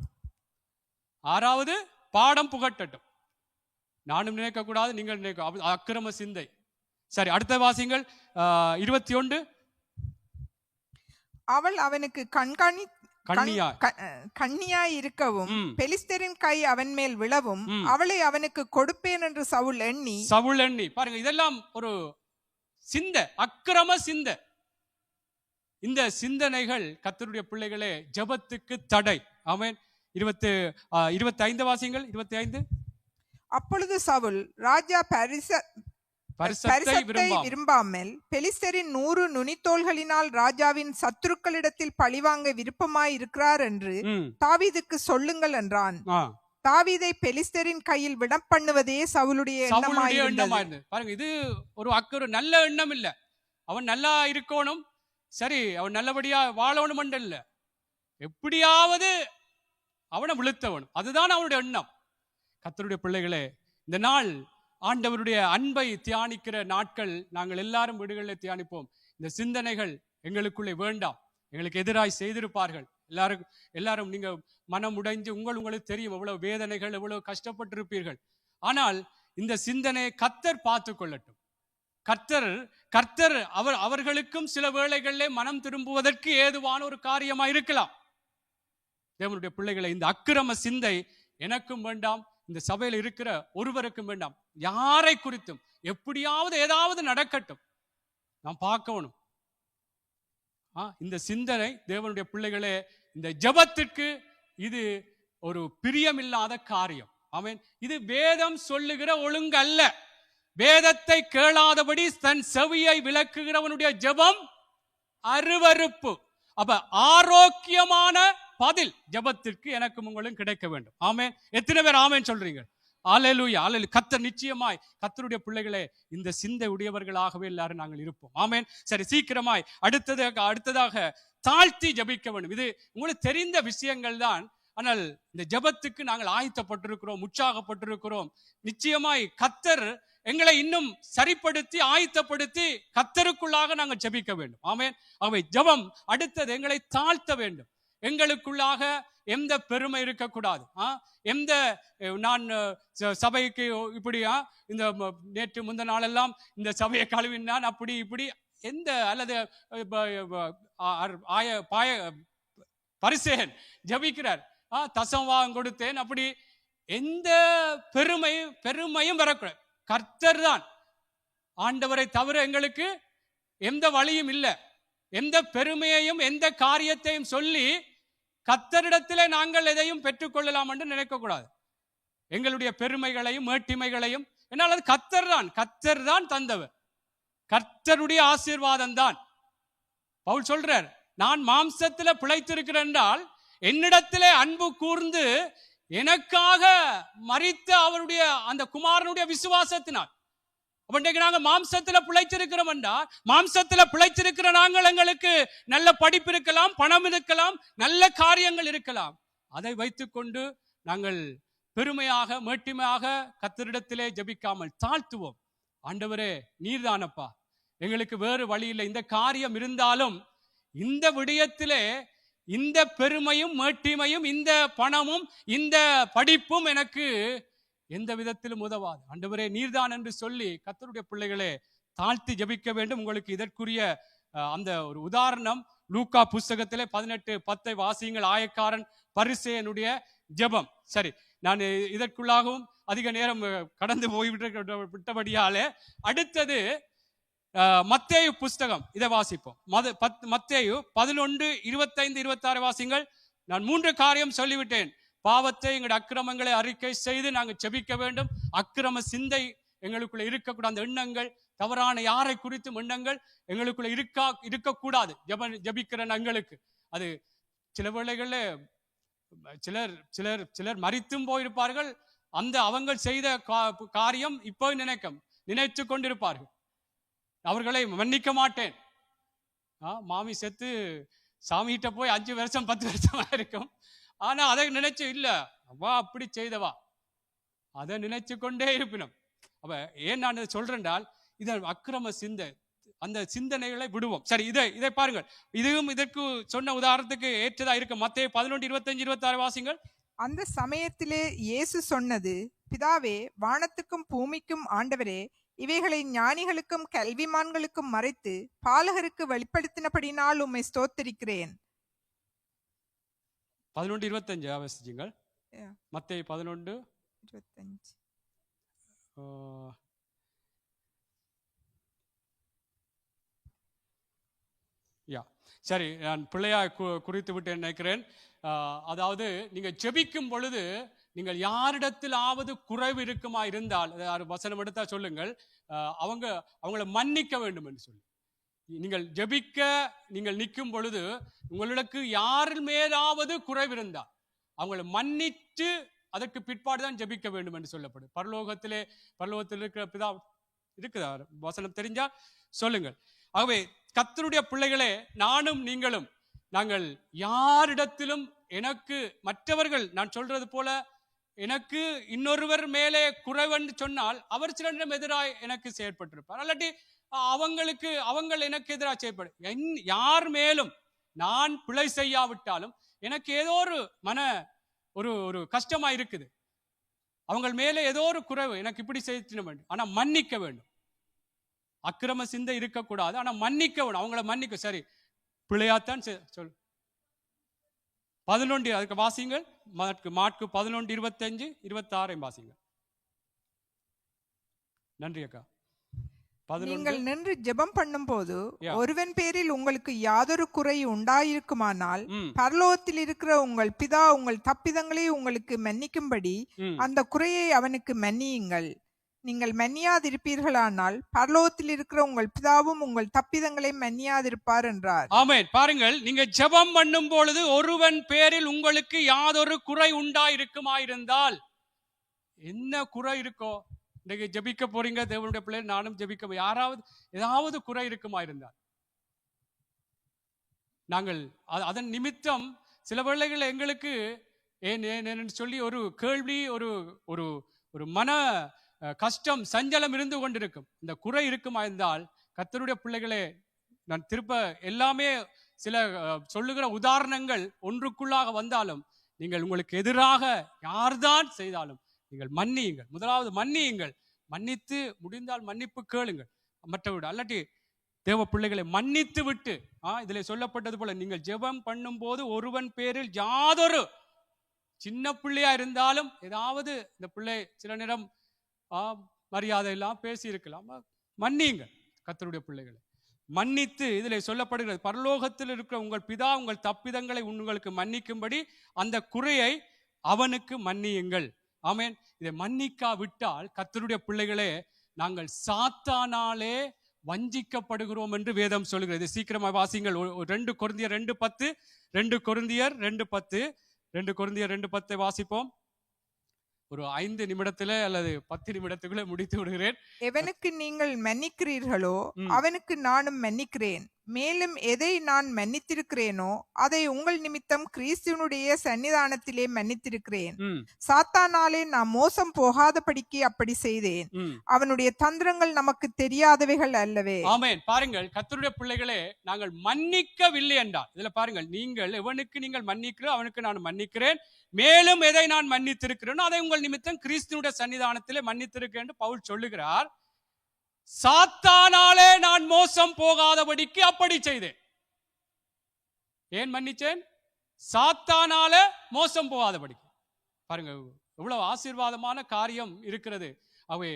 6வது பாடம் புகட்டட்டும். நானும் நினைக்க கூடாது, நீங்கள் நினைக்க அக்கிரம சிந்தை. சரி, அடுத்த வாசிங்கள். 21. அவள் அவனுக்கு கண்ணியாய் இருக்கவும் பெலிஸ்தரின் கை அவன் மேல் விழவும் அவளை அவனுக்கு கொடுப்பேன் என்று சவுல் எண்ணி பாருங்க, இதெல்லாம் ஒரு சிந்தை, அக்கிரம சிந்தை. இந்த சிந்தனைகள் கர்த்தருடைய பிள்ளைகளே ஜெபத்துக்கு தடை. ஆமென். 25 வாசிங்கள். 25. அப்பொழுது சவுல் ராஜா பரிசத்தை விரும்பாமல் பெலிஸ்தரின் 100 நுனித்தோள்களினால் ராஜாவின் சத்துருக்களிடத்தில் பழிவாங்க விருப்பமாய் இருக்கிறார் என்று தாவீதுக்கு சொல்லுங்கள் என்றான். தாவீதை பெலிஸ்தரின் கையில் விடம் பண்ணுவதே சவுலுடைய எண்ணமாயிருந்தது. பாருங்க, இது ஒரு நல்ல எண்ணம் இல்ல. அவன் நல்லா இருக்கணும், சரி அவன் நல்லபடியா வாழணும் இல்ல, எப்படியாவது அவனை விழுத்தவனும், அதுதான் அவனுடைய எண்ணம். கர்த்தருடைய பிள்ளைகளே, இந்த நாள் ஆண்டவருடைய அன்பை தியானிக்கிற நாட்கள். நாங்கள் எல்லாரும் வீடுகளில் தியானிப்போம். இந்த சிந்தனைகள் எங்களுக்குள்ளே வேண்டாம். எங்களுக்கு எதிராய் செய்திருப்பார்கள். எல்லாரும் நீங்க மனம் உடைஞ்சு உங்களுக்கு தெரியும் எவ்வளவு வேதனைகள், எவ்வளவு கஷ்டப்பட்டிருப்பீர்கள். ஆனால் இந்த சிந்தனை கர்த்தர் பார்த்து கொள்ளட்டும். கர்த்தர் அவர்களுக்கும் சில வேளைகளிலே மனம் திரும்புவதற்கு ஏதுவான ஒரு காரியமா இருக்கலாம். தேவனுடைய பிள்ளைகளை, இந்த அக்கிரம சிந்தை எனக்கும் வேண்டாம், இந்த சபையில் இருக்கிற ஒருவருக்கும் வேண்டாம். யாரை குறித்தும் எப்படியாவது ஏதாவது நடக்கட்டும், நாம் பார்க்கணும். இந்த சிந்தனை தேவனுடைய பிள்ளைகளே, இந்த ஜெபத்திற்கு இது ஒரு பிரியமில்லாத காரியம். ஆமென். இது வேதம் சொல்லுகிற ஒழுங்கு அல்ல. வேதத்தை கேளாதபடி தன் செவியை விலக்குகிறவனுடைய ஜெபம் அருவருப்பு. அப்ப ஆரோக்கியமான பதில் ஜெபத்திற்கு எனக்கும் உங்களும் கிடைக்க வேண்டும். ஆமென். எத்தனை பேர் ஆமென் சொல்றீங்க? அல்லேலூயா, அல்லேலூயா. கர்த்தர் நிச்சயமாய் கர்த்தருடைய பிள்ளைகளே இந்த சிந்தை உடையவர்களாகவே எல்லாரும் நாங்கள் இருப்போம். ஆமென். சரி, சீக்கிரமாய் அடுத்ததாக தாழ்த்தி ஜெபிக்க வேண்டும். இது உங்களுக்கு தெரிந்த விஷயங்கள் தான். ஆனால் இந்த ஜெபத்துக்கு நாங்கள் ஆயத்தப்பட்டிருக்கிறோம், உற்சாகப்பட்டிருக்கிறோம். நிச்சயமாய் கர்த்தர் எங்களை இன்னும் சரிப்படுத்தி ஆயத்தப்படுத்தி கர்த்தருக்குள்ளாக நாங்கள் ஜெபிக்க வேண்டும். ஆமென். அவை ஜெபம் அடுத்தது எங்களை தாழ்த்த வேண்டும். எங்களுக்குள்ளாக எந்த பெருமை இருக்கக்கூடாது. நான் சபைக்கு இப்படியா, இந்த நேற்று முந்த நாளெல்லாம் இந்த சபையை கழுவினான், அப்படி இப்படி எந்த, அல்லது பரிசேன் ஜபிக்கிறார், தசம்வாகம் கொடுத்தேன், அப்படி எந்த பெருமையும் வரக்கூடாது. கர்த்தர் தான் ஆண்டவரை தவிர எங்களுக்கு எந்த வழியும் இல்லை. எந்த பெருமையையும் எந்த காரியத்தையும் சொல்லி கர்த்தரிடத்திலே நாங்கள் எதையும் பெற்றுக்கொள்ளலாம் என்று நினைக்க கூடாது. எங்களுடைய பெருமைகளையும் மேட்டிமைகளையும், என்னால் அது கர்த்தர் தான் தந்தவர். கர்த்தருடைய ஆசீர்வாதம் தான். பவுல் சொல்றார், நான் மாம்சத்துல பிழைத்திருக்கிறேன் என்றால் என்னிடத்திலே அன்பு கூர்ந்து எனக்காக மரித்த அவருடைய அந்த குமாரனுடைய விசுவாசத்தினால். நாங்க மாம்சத்துல பிழைச்சிருக்கிறோம் என்றால், மாம்சத்துல பிழைச்சிருக்கிற நாங்கள், எங்களுக்கு நல்ல படிப்பு இருக்கலாம், பணம் இருக்கலாம், நல்ல காரியங்கள் இருக்கலாம். அதை வைத்துக்கொண்டு நாங்கள் பெருமையாக மேட்டிமையாக கர்த்தரிடத்திலே ஜெபிக்காமல் தாழ்த்துவோம். ஆண்டவரே நீர்தானப்பா, எங்களுக்கு வேறு வழி இல்லை. இந்த காரியம் இருந்தாலும் இந்த விடயத்திலே இந்த பெருமையும் மேட்டிமையும் இந்த பணமும் இந்த படிப்பும் எனக்கு எந்த விதத்திலும் உதவாது. ஆண்டவரே நீர்தான் என்று சொல்லி கர்த்தருடைய பிள்ளைகளே தாழ்த்தி ஜெபிக்க வேண்டும். உங்களுக்கு இதற்குரிய அந்த ஒரு உதாரணம் லூக்கா புஸ்தகத்திலே 18:10 வாசியுங்கள். ஆயக்காரன் பரிசேயனுடைய ஜெபம். சரி, நான் இதற்குள்ளாகவும் அதிக நேரம் கடந்து விட்டபடியாலே அடுத்தது மத்தேயு புஸ்தகம், இதை வாசிப்போம். மத்தேயு 11:25-26 வாசிங்கள். நான் 3 காரியம் சொல்லிவிட்டேன். பாவத்தை, எங்களுடைய அக்கிரமங்களை அறிக்கை செய்து நாங்கள் ஜெபிக்க வேண்டும். அக்கிரம சிந்தை எங்களுக்குள்ள இருக்கக்கூடாது. அந்த எண்ணங்கள், தவறான யாரை குறித்தும் எண்ணங்கள் எங்களுக்குள்ள இருக்கக்கூடாது. ஜெபிக்கிற எங்களுக்கு அது சில வேளைகள்ல சிலர் சிலர் சிலர் மரித்தும் போயிருப்பார்கள். அந்த அவங்க செய்த காரியம் இப்போ நினைத்து கொண்டிருப்பார்கள். அவர்களை மன்னிக்க மாட்டேன். மாமி செத்து சாமிகிட்ட போய் 5 வருஷம் 10 வருஷமா இருக்கும். ஆனா அதை நினைச்சு இல்ல அவா அப்படி செய்தவா, அதை நினைச்சு கொண்டே இருப்பினும். அப்ப ஏன் நான் சொல்றேன்டால், இத அக்கிரம சிந்தை, அந்த சிந்தனைகளை விடுவோம். சரி, இதை பாருங்கள். இதுவும் இதற்கு சொன்ன உதாரணத்துக்கு ஏற்றதா இருக்கு. மத்தேயு 11:25-26 வாசிங்கள். அந்த சமயத்திலே இயேசு சொன்னது, பிதாவே, வானத்துக்கும் பூமிக்கும் ஆண்டவரே, இவைகளை ஞானிகளுக்கும் கல்விமான்களுக்கும் மறைத்து பாலகருக்கு வெளிப்படுத்தினபடினால் உம்மை ஸ்தோத்திரிக்கிறேன். 11:25 வாசிச்சுங்கள். மத்தேயு 11:25. சரி, நான் பிள்ளையா குறித்து விட்டு நினைக்கிறேன். அதாவது நீங்க ஜெபிக்கும் பொழுது நீங்கள் யாரிடத்திலாவது குறைவு இருக்குமா இருந்தால், வசனம் எடுத்தா சொல்லுங்கள், அவங்களை மன்னிக்க வேண்டும் என்று சொல்லி நீங்கள் ஜெபிக்க நீங்கள் நிற்கும் பொழுது உங்களுக்கு யாரின் மேலாவது குறைவு இருந்தால் அவங்களை மன்னித்து அதற்கு பிற்பாடுதான் ஜெபிக்க வேண்டும் என்று சொல்லப்படும். பரலோகத்தில் இருக்கிற பிதா இருக்குதா? வசனம் தெரிஞ்சா சொல்லுங்கள். ஆகவே கர்த்தருடைய பிள்ளைகளே, நானும் நீங்களும் நாங்கள் யாரிடத்திலும் எனக்கு மற்றவர்கள், நான் சொல்றது போல எனக்கு இன்னொருவர் மேலே குறைவென்று சொன்னால் அவர் சிலரிடம் எதிராக எனக்கு செயற்பட்டிருப்பார், அல்லாட்டி அவங்க எனக்கு எதிராக செயற்படும். யார் மேலும் நான் பிழை செய்யாவிட்டாலும் எனக்கு ஏதோ ஒரு ஒரு கஷ்டமா இருக்குது. அவங்க மேலே ஏதோ ஒரு குறைவு எனக்கு இப்படி செய்ய வேண்டும், ஆனா மன்னிக்க வேண்டும். அக்கிரம சிந்தை இருக்கக்கூடாது, ஆனா மன்னிக்க வேணும். அவங்கள மன்னிக்க. சரி, பிழையாத்தான் சொல். 11 அதுக்கு வாசிங்கள். மாற்கு 11:25-26 வாசிங்கள். நன்றி அக்கா. நீங்கள் நின்று ஜெபம் பண்ணும் போது ஒருவன் பேரில் உங்களுக்கு யாதொரு குறை உண்டாயிருக்குமானால் பரலோகத்தில் இருக்கிற உங்கள் பிதா உங்கள் தப்பிதங்களை உங்களுக்கு மன்னிக்கும்படி அந்த குறையை அவனுக்கு மன்னியுங்கள். நீங்கள் மன்னியாதிருப்பீர்களானால் பரலோகத்தில் இருக்கிற உங்கள் பிதாவும் உங்கள் தப்பிதங்களை மன்னியாதிருப்பார் என்றார். ஆமென். பாருங்கள், நீங்க ஜெபம் பண்ணும் பொழுது ஒருவன் பேரில் உங்களுக்கு யாதொரு குறை உண்டாயிருக்குமாயிருந்தால், என்ன குறை இருக்கோ, இன்னைக்கு ஜெபிக்க போறீங்க தேவனுடைய பிள்ளை, நானும் ஜெபிக்க, ஏதாவது குறை இருக்குமா இருந்தால் நாங்கள் அதன் நிமித்தம் சில வேளைகள் எங்களுக்கு ஏன் சொல்லி ஒரு கேள்வி, ஒரு மன கஷ்டம், சஞ்சலம் இருந்து கொண்டிருக்கும். இந்த குறை இருக்குமா இருந்தால், கர்த்தருடைய பிள்ளைகளே, நான் திருப்ப எல்லாமே சில சொல்லுகிற உதாரணங்கள் ஒன்றுக்குள்ளாக வந்தாலும் நீங்கள் உங்களுக்கு எதிராக யார்தான் செய்தாலும் நீங்கள் மன்னியுங்கள். முதலாவது மன்னியுங்கள். மன்னித்து முடிந்தால் மன்னிப்பு கேளுங்கள். மற்றவிட அல்லாட்டி தேவ பிள்ளைகளை மன்னித்து விட்டு, இதுல சொல்லப்பட்டது போல நீங்கள் ஜெபம் பண்ணும் போது ஒருவன் பேரில் யாதொரு சின்ன பிள்ளையா இருந்தாலும் ஏதாவது இந்த பிள்ளை சில நேரம் மரியாதை எல்லாம் பேசி இருக்கலாம், மன்னியுங்கள். கர்த்தருடைய பிள்ளைகளை மன்னித்து, இதில் சொல்லப்படுகிறது, பரலோகத்தில் இருக்கிற உங்கள் பிதா உங்கள் தப்பிதங்களை உங்களுக்கு மன்னிக்கும்படி அந்த குறையை அவனுக்கு மன்னியுங்கள். ஆமென். இதை மன்னிக்காவிட்டால் கர்த்தருடைய பிள்ளைகளே, நாங்கள் சாத்தானாலே வஞ்சிக்கப்படுகிறோம் என்று வேதம் சொல்கிறது. சீக்கிரமாக வாசிங்கள். 2 கொரிந்தியர் 2:10 2 கொரிந்தியர் 2:10 வாசிப்போம். ஒரு 5 நிமிடத்துல அல்லது 10 நிமிடத்துக்குள்ள முடித்து விடுகிறேன். எவனுக்கு நீங்கள் மன்னிக்கிறீர்களோ அவனுக்கு நானும் மன்னிக்கிறேன். மேலும் எதை நான் மன்னித்திருக்கிறேனோ அதை உங்கள் நிமித்தம் கிறிஸ்துவனுடைய சன்னிதானத்திலே மன்னித்திருக்கிறேன். சாத்தானாலே நான் மோசம் போகாதபடிக்கு அப்படி செய்தேன். அவனுடைய தந்திரங்கள் நமக்கு தெரியாதவைகள் அல்லவே. ஆமென். பாருங்கள், கர்த்தருடைய பிள்ளைகளே, நாங்கள் மன்னிக்கவில்லை என்றால், இதுல பாருங்கள், நீங்கள் எவனுக்கு நீங்கள் மன்னிக்கிறோம் அவனுக்கு நான் மன்னிக்கிறேன், மேலும் எதை நான் மன்னித்திருக்கிறேனோ அதை உங்கள் நிமித்தம் கிறிஸ்துவனுடைய சன்னிதானத்திலே மன்னித்திருக்கிறேன் என்று பவுல் சொல்லுகிறார். சாத்தானாலே நான் மோசம் போகாதபடிக்கு அப்படி செய்தேன். ஏன் மன்னிச்சேன்? சாத்தானால மோசம் போகாதபடிக்கு. பாருங்க, எவ்வளவு ஆசீர்வாதமான காரியம் இருக்கிறது. அவை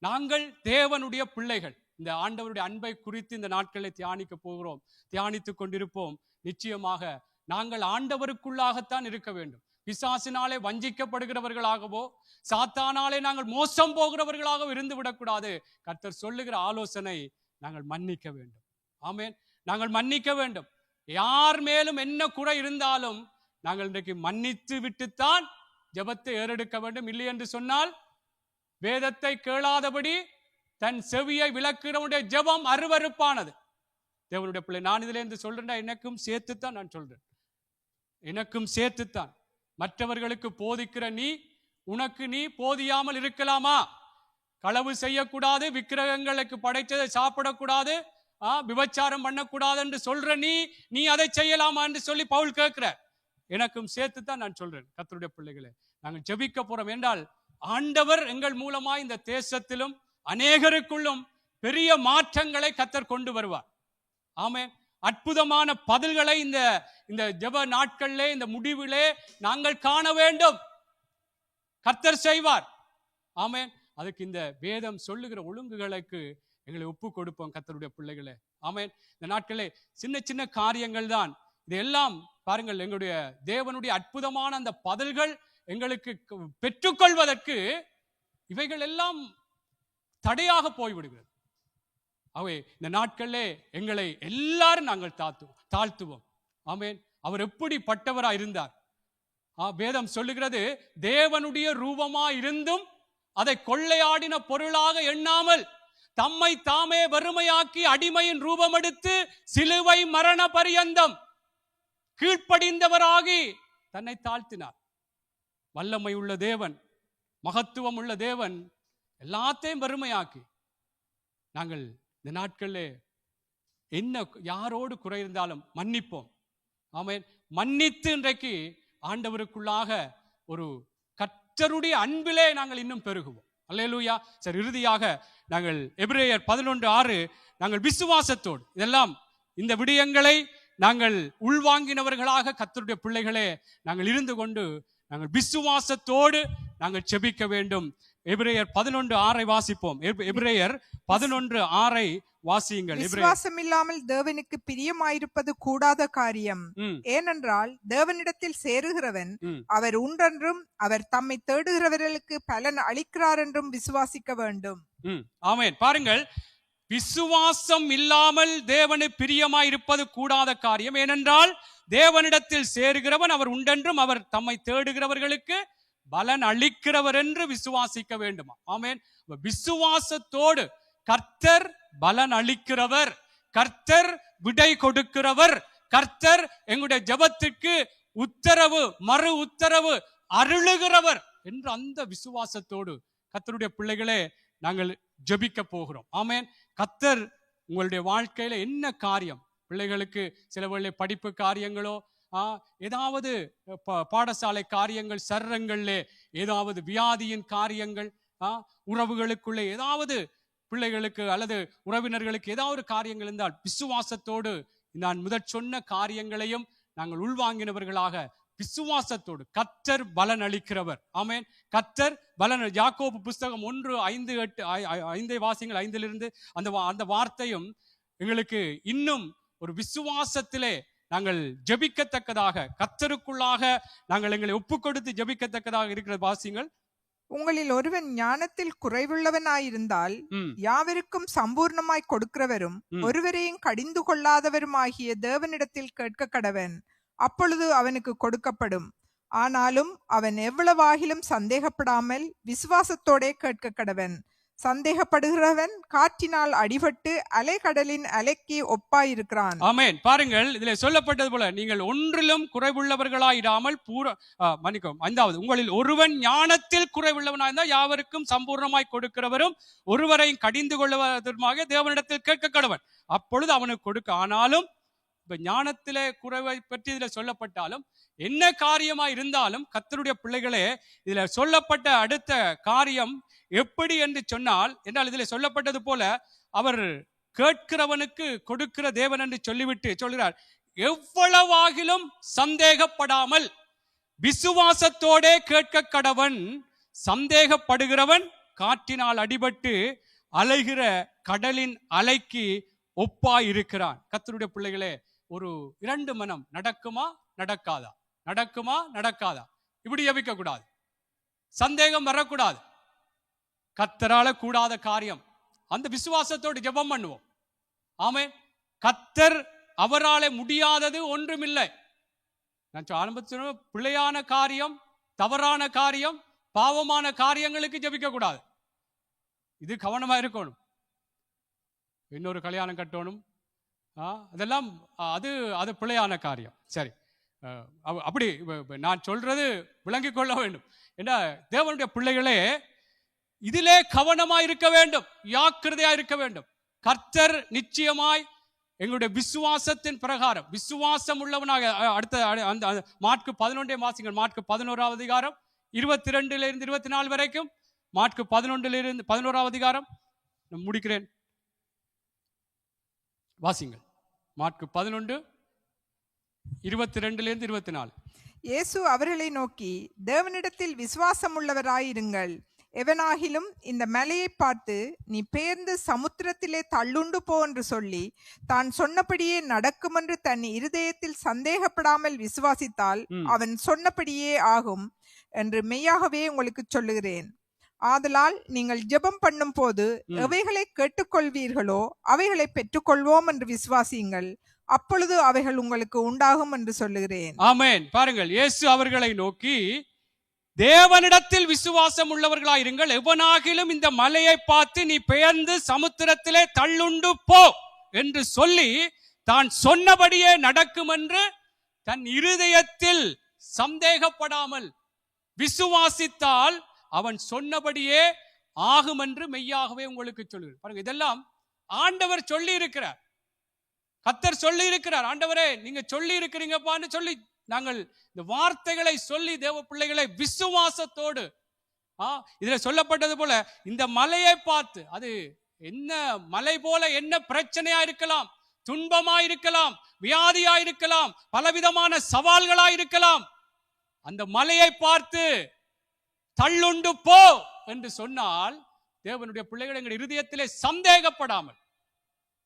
நாங்கள் தேவனுடைய பிள்ளைகள். இந்த ஆண்டவருடைய அன்பை குறித்து இந்த நாட்களை தியானிக்க போகிறோம், தியானித்துக் கொண்டிருப்போம். நிச்சயமாக நாங்கள் ஆண்டவருக்குள்ளாகத்தான் இருக்க வேண்டும். பிசாசினாலே வஞ்சிக்கப்படுகிறவர்களாகவோ சாத்தானாலே நாங்கள் மோசம் போகிறவர்களாக இருந்து விடக்கூடாது. கர்த்தர் சொல்லுகிற ஆலோசனை, நாங்கள் மன்னிக்க வேண்டும். ஆமென். நாங்கள் மன்னிக்க வேண்டும். யார் மேலும் என்ன குறை இருந்தாலும் நாங்கள் இன்றைக்கு மன்னித்து விட்டுத்தான் ஜெபத்தை ஏறெடுக்க வேண்டும். இல்லை என்று சொன்னால் வேதத்தை கேளாதபடி தன் செவியை விலக்குறவனுடைய ஜெபம் அருவருப்பானது. தேவனுடைய பிள்ளை, நான் இதுல இருந்து சொல்றேன், எனக்கும் சேர்த்துத்தான் நான் சொல்றேன். எனக்கும் சேர்த்துத்தான். மற்றவர்களுக்கு போதிக்கிற நீ, உனக்கு நீ போதியாமல் இருக்கலாமா? களவு செய்யக்கூடாது, விக்கிரகங்களுக்கு படைத்ததை சாப்பிடக்கூடாது, விபச்சாரம் பண்ணக்கூடாது என்று சொல்ற நீ அதை செய்யலாமா என்று சொல்லி பவுல் கேட்கிறார். எனக்கும் சேர்த்துத்தான் நான் சொல்றேன். கர்த்தருடைய பிள்ளைகளே, நாங்கள் ஜெபிக்க போறோம் என்றால் ஆண்டவர் எங்கள் மூலமா இந்த தேசத்திலும் அநேகருக்குள்ளும் பெரிய மாற்றங்களை கர்த்தர் கொண்டு வருவார். ஆமென். அற்புதமான பதில்களை இந்த ஜெப நாட்களிலே, இந்த முடிவிலே நாங்கள் காண வேண்டும். கர்த்தர் செய்வார். ஆமென். அதுக்கு இந்த வேதம் சொல்லுகிற ஒழுங்குகளுக்கு எங்களை ஒப்பு கொடுப்போம் கர்த்தருடைய பிள்ளைகளே. ஆமென். இந்த நாட்களே சின்ன சின்ன காரியங்கள் தான் இதெல்லாம். பாருங்கள், எங்களுடைய தேவனுடைய அற்புதமான அந்த பதில்கள் எங்களுக்கு பெற்றுக்கொள்வதற்கு இவைகள் எல்லாம் தடையாக போய்விடுகிறது. அவை இந்த நாட்களிலே எங்களை எல்லாரும் நாங்கள் தாழ்த்துவோம். ஆமென். அவர் எப்படிப்பட்டவராய் இருந்தார்? வேதம் சொல்லுகிறது, தேவனுடைய ரூபமா இருந்தும் அதை கொள்ளையாடின பொருளாக எண்ணாமல் தம்மை தாமே வறுமையாக்கி அடிமையின் ரூபம் எடுத்து சிலுவை மரண பரியந்தம் கீழ்ப்படிந்தவராகி தன்னை தாழ்த்தினார். வல்லமை உள்ள தேவன், மகத்துவம் உள்ள தேவன் எல்லாத்தையும் வறுமையாக்கி, நாங்கள் இந்த நாட்களில் என்ன யாரோடு குறை இருந்தாலும் மன்னிப்போம். ஆமென். மன்னித்து இன்றைக்கு ஆண்டவருக்குள்ளாக ஒரு கர்த்தருடைய அன்பிலே நாங்கள் இன்னும் பெருகுவோம். அல்லேலூயா. சரி, இறுதியாக நாங்கள் எபிரேயர் 11:6 நாங்கள் விசுவாசத்தோடு இதெல்லாம் இந்த விடயங்களை நாங்கள் உள்வாங்கினவர்களாக கர்த்தருடைய பிள்ளைகளே நாங்கள் இருந்து கொண்டு நாங்கள் விசுவாசத்தோடு நாங்கள் ஜெபிக்க வேண்டும். எபிரேயர் 11:6 வாசிப்போம். எபிரேயர் 11:6 வாசியுங்கள். விசுவாசம் இல்லாமல் தேவனுக்கு பிரியமாயிருப்பது கூடாத காரியம். ஏனென்றால் தேவனிடத்தில் சேருகிறவன் அவர் உண்டென்றும் அவர் தம்மை தேடுகிறவர்களுக்கு பலன் அளிக்கிறார் என்றும் விசுவாசிக்க வேண்டும். ஆமென். பாருங்கள், விசுவாசம் இல்லாமல் தேவனு பிரியமாயிருப்பது கூடாத காரியம். ஏனென்றால் தேவனிடத்தில் சேருகிறவன் அவர் உண்டென்றும் அவர் தம்மை தேடுகிறவர்களுக்கு பலன் அளிக்கிறவர் என்று விசுவாசிக்க வேண்டுமா? ஆமென். விசுவாசத்தோடு கர்த்தர் பலன் அளிக்கிறவர், கர்த்தர் விடை கொடுக்கிறவர், கர்த்தர் எங்களுடைய ஜெபத்திற்கு உத்தரவு மறு உத்தரவு அருளுகிறவர் என்று அந்த விசுவாசத்தோடு கர்த்தருடைய பிள்ளைகளே நாங்கள் ஜெபிக்க போகிறோம். ஆமென். கர்த்தர் உங்களுடைய வாழ்க்கையில என்ன காரியம், பிள்ளைகளுக்கு சில வேளை படிப்பு காரியங்களோ, ஏதாவது பாடசாலை காரியங்கள், சர்றங்களிலே ஏதாவது வியாதியின் காரியங்கள், உறவுகளுக்குள்ளே ஏதாவது பிள்ளைகளுக்கு அல்லது உறவினர்களுக்கு ஏதாவது காரியங்கள் இருந்தால் விசுவாசத்தோடு நான் முதற் சொன்ன காரியங்களையும் நாங்கள் உள்வாங்கினவர்களாக விசுவாசத்தோடு கர்த்தர் பலன் அளிக்கிறவர். ஆமென். கர்த்தர் பலன். யாக்கோபு புஸ்தகம் 1:5 வாசிங்கள். 5 அந்த வார்த்தையும் எங்களுக்கு இன்னும் ஒரு விசுவாசத்திலே நாங்கள் ஜெபிக்கத்தக்கதாக, கர்த்தருக்குள்ளாக நாங்கள் எங்களை ஒப்பு கொடுத்து ஜெபிக்கத்தக்கதாக இருக்கிற வாசிங்கள். உங்களில் ஒருவன் ஞானத்தில் குறைவுள்ளவனாயிருந்தால் யாவருக்கும் சம்பூர்ணமாய் கொடுக்கிறவரும் ஒருவரையும் கடிந்து கொள்ளாதவருமாகிய தேவனிடத்தில் கேட்க கடவன், அப்பொழுது அவனுக்கு கொடுக்கப்படும். ஆனாலும் அவன் எவ்வளவாகிலும் சந்தேகப்படாமல் விசுவாசத்தோடே கேட்க கடவன். சந்தேகப்படுகிறவன் காற்றினால் அடிபட்டு அலைகடலின் அலைக்கு ஒப்பாயிருக்கிறான். ஆமென். பாருங்கள், இதிலே சொல்லப்பட்டது போல நீங்கள் ஒன்றிலும் குறைவுள்ளவர்களாயிராமல் மன்னிக்கவும், ஐந்தாவது, உங்களில் ஒருவன் ஞானத்தில் குறைவுள்ளவனாயிருந்தால் யாவருக்கும் சம்பூர்ணமாய் கொடுக்கிறவரும் ஒருவரையும் கடிந்து கொள்வதற்காக தேவனிடத்தில் கேட்க கடவன், அப்பொழுது அவனுக்கு கொடுக்க. ஆனாலும் இப்ப ஞானத்திலே குறைவை பற்றி இதுல சொல்லப்பட்டாலும் என்ன காரியமா இருந்தாலும் கர்த்தருடைய பிள்ளைகளே, இதுல சொல்லப்பட்ட அடுத்த காரியம் எப்படி என்று சொன்னால், என்றால் இதில் சொல்லப்பட்டது போல அவர் கேட்கிறவனுக்கு கொடுக்கிற தேவன் என்று சொல்லிவிட்டு சொல்கிறார், எவ்வளவாகிலும் சந்தேகப்படாமல் விசுவாசத்தோடே கேட்க கடவன். சந்தேகப்படுகிறவன் காற்றினால் அடிபட்டு அலைகிற கடலின் அலைக்கு ஒப்பாய் இருக்கிறான். கர்த்தருடைய பிள்ளைகளே, ஒரு இரண்டு மனம், நடக்குமா நடக்காதா, நடக்குமா நடக்காதா, இப்படி ஜெபிக்க கூடாது, சந்தேகம் வரக்கூடாது. கர்த்தரால கூடாத காரியம், அந்த விசுவாசத்தோடு ஜெபம் பண்ணுவோம். ஆமென். கர்த்தர் அவராலே முடியாதது ஒன்றுமில்லை. நான் ஆரம்பத்தில் பிழையான காரியம், தவறான காரியம், பாவமான காரியங்களுக்கு ஜெபிக்க கூடாது. இது கவனமா இருக்கணும். இன்னொரு கல்யாணம் கட்டணும், அதெல்லாம் அது பிழையான காரியம். சரி, அப்படி நான் சொல்றது விளங்கிக் கொள்ள வேண்டும். ஏன்னா தேவனுடைய பிள்ளைகளே, இதிலே கவனமா இருக்க வேண்டும், ஜாக்கிரதையா இருக்க வேண்டும். கர்த்தர் நிச்சயமாய் எங்களுடைய விசுவாசத்தின் பிரகாரம் விசுவாசம் உள்ளவனாக, அடுத்த அந்த மாற்கு 11 வாசிங்கள். மாற்கு 11 அதிகாரம் 22 இருந்து 24 வரைக்கும். மாற்கு 11 இருந்து 11 அதிகாரம் முடிக்கிறேன், வாசிங்கள். மாற்கு 11 22 இருந்து 24. இயேசு அவர்களை நோக்கி, தேவனிடத்தில் விசுவாசம் உள்ளவராயிருங்கள். எவனாகிலும் இந்த மலையை பார்த்து நீ பெயர்ந்து சமுத்திரத்திலே தள்ளுண்டு போ என்று சொல்லி தான் சொன்னபடியே நடக்கும் என்று தன் இருதயத்தில் சந்தேகப்படாமல் விசுவாசித்தால் அவன் சொன்னபடியே ஆகும் என்று மெய்யாகவே உங்களுக்கு சொல்லுகிறேன். ஆதலால் நீங்கள் ஜெபம் பண்ணும் போது எவைகளை கேட்டுக்கொள்வீர்களோ அவைகளை பெற்றுக்கொள்வோம் என்று விசுவாசியுங்கள், அப்பொழுது அவைகள் உங்களுக்கு உண்டாகும் என்று சொல்லுகிறேன். ஆமென். பாருங்கள், இயேசு அவர்களை நோக்கி, தேவனிடத்தில் விசுவாசம் உள்ளவர்களாயிருங்கள். எவனாகிலும் இந்த மலையை பார்த்து நீ பெயர்ந்து சமுத்திரத்திலே தள்ளுண்டு போ என்று சொல்லி தான் சொன்னபடியே நடக்கும் என்று தன் இருதயத்தில் சந்தேகப்படாமல் விசுவாசித்தால் அவன் சொன்னபடியே ஆகும் என்று மெய்யாகவே உங்களுக்கு சொல்லுகிறேன். பாருங்க, இதெல்லாம் ஆண்டவர் சொல்லி இருக்கிறார், கர்த்தர் சொல்லி இருக்கிறார். ஆண்டவரே, நீங்க சொல்லி இருக்கிறீங்கப்பான்னு சொல்லி நாங்கள் இந்த வார்த்தைகளை சொல்லி தேவ பிள்ளைகளை விசுவாசத்தோடு, இதுல சொல்லப்பட்டது போல இந்த மலையை பார்த்து, அது என்ன மலை போல என்ன பிரச்சனையா இருக்கலாம், துன்பமா இருக்கலாம், வியாதியா இருக்கலாம், பலவிதமான சவால்களா இருக்கலாம், அந்த மலையை பார்த்து தள்ளுண்டு போ என்று சொன்னால் தேவனுடைய பிள்ளைகள் எங்கள் இருதயத்திலே சந்தேகப்படாமல்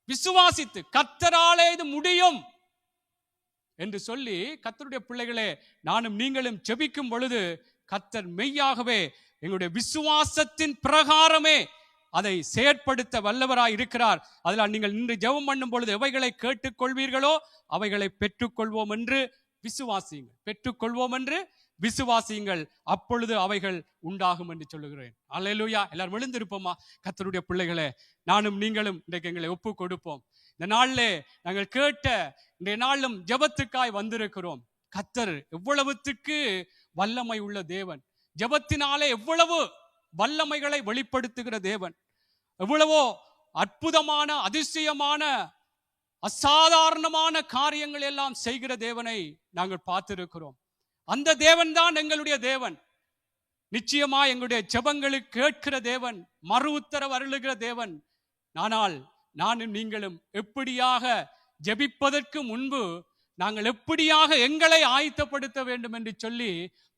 விசுவாசித்து கர்த்தராலே இது முடியும் என்று சொல்லி, கர்த்தருடைய பிள்ளைகளே, நானும் நீங்களும் ஜெபிக்கும் பொழுது கர்த்தர் மெய்யாகவே எங்களுடைய விசுவாசத்தின் பிரகாரமே அதை செயற்படுத்த வல்லவராய் இருக்கிறார். அதனால் நீங்கள் நின்று ஜெபம் பண்ணும் பொழுது எவைகளை கேட்டுக்கொள்வீர்களோ அவைகளை பெற்றுக்கொள்வோம் என்று விசுவாசியுங்கள், பெற்றுக்கொள்வோம் என்று விசுவாசியுங்கள், அப்பொழுது அவைகள் உண்டாகும் என்று சொல்லுகிறேன். அல்லேலூயா. எல்லாரும் எழுந்திருப்போமா? கர்த்தருடைய பிள்ளைகளே, நானும் நீங்களும் இன்றைக்கு எங்களை ஒப்பு கொடுப்போம். இந்த நாளிலே நாங்கள் கேட்ட இன்றைய நாளும் ஜெபத்துக்காய் வந்திருக்கிறோம். கர்த்தர் எவ்வளவுத்துக்கு வல்லமை உள்ள தேவன், ஜெபத்தினாலே எவ்வளவு வல்லமைகளை வெளிப்படுத்துகிற தேவன், எவ்வளவோ அற்புதமான அதிசயமான அசாதாரணமான காரியங்கள் எல்லாம் செய்கிற தேவனை நாங்கள் பார்த்திருக்கிறோம். அந்த தேவன் தான் எங்களுடைய தேவன். நிச்சயமா எங்களுடைய ஜெபங்களுக்கு கேட்கிற தேவன், மறு உத்தரவு அருளுகிற தேவன். ஆனால் நானும் நீங்களும் எப்படியாக ஜெபிப்பதற்கு முன்பு நாங்கள் எப்படியாக எங்களை ஆயத்தப்படுத்த வேண்டும் என்று சொல்லி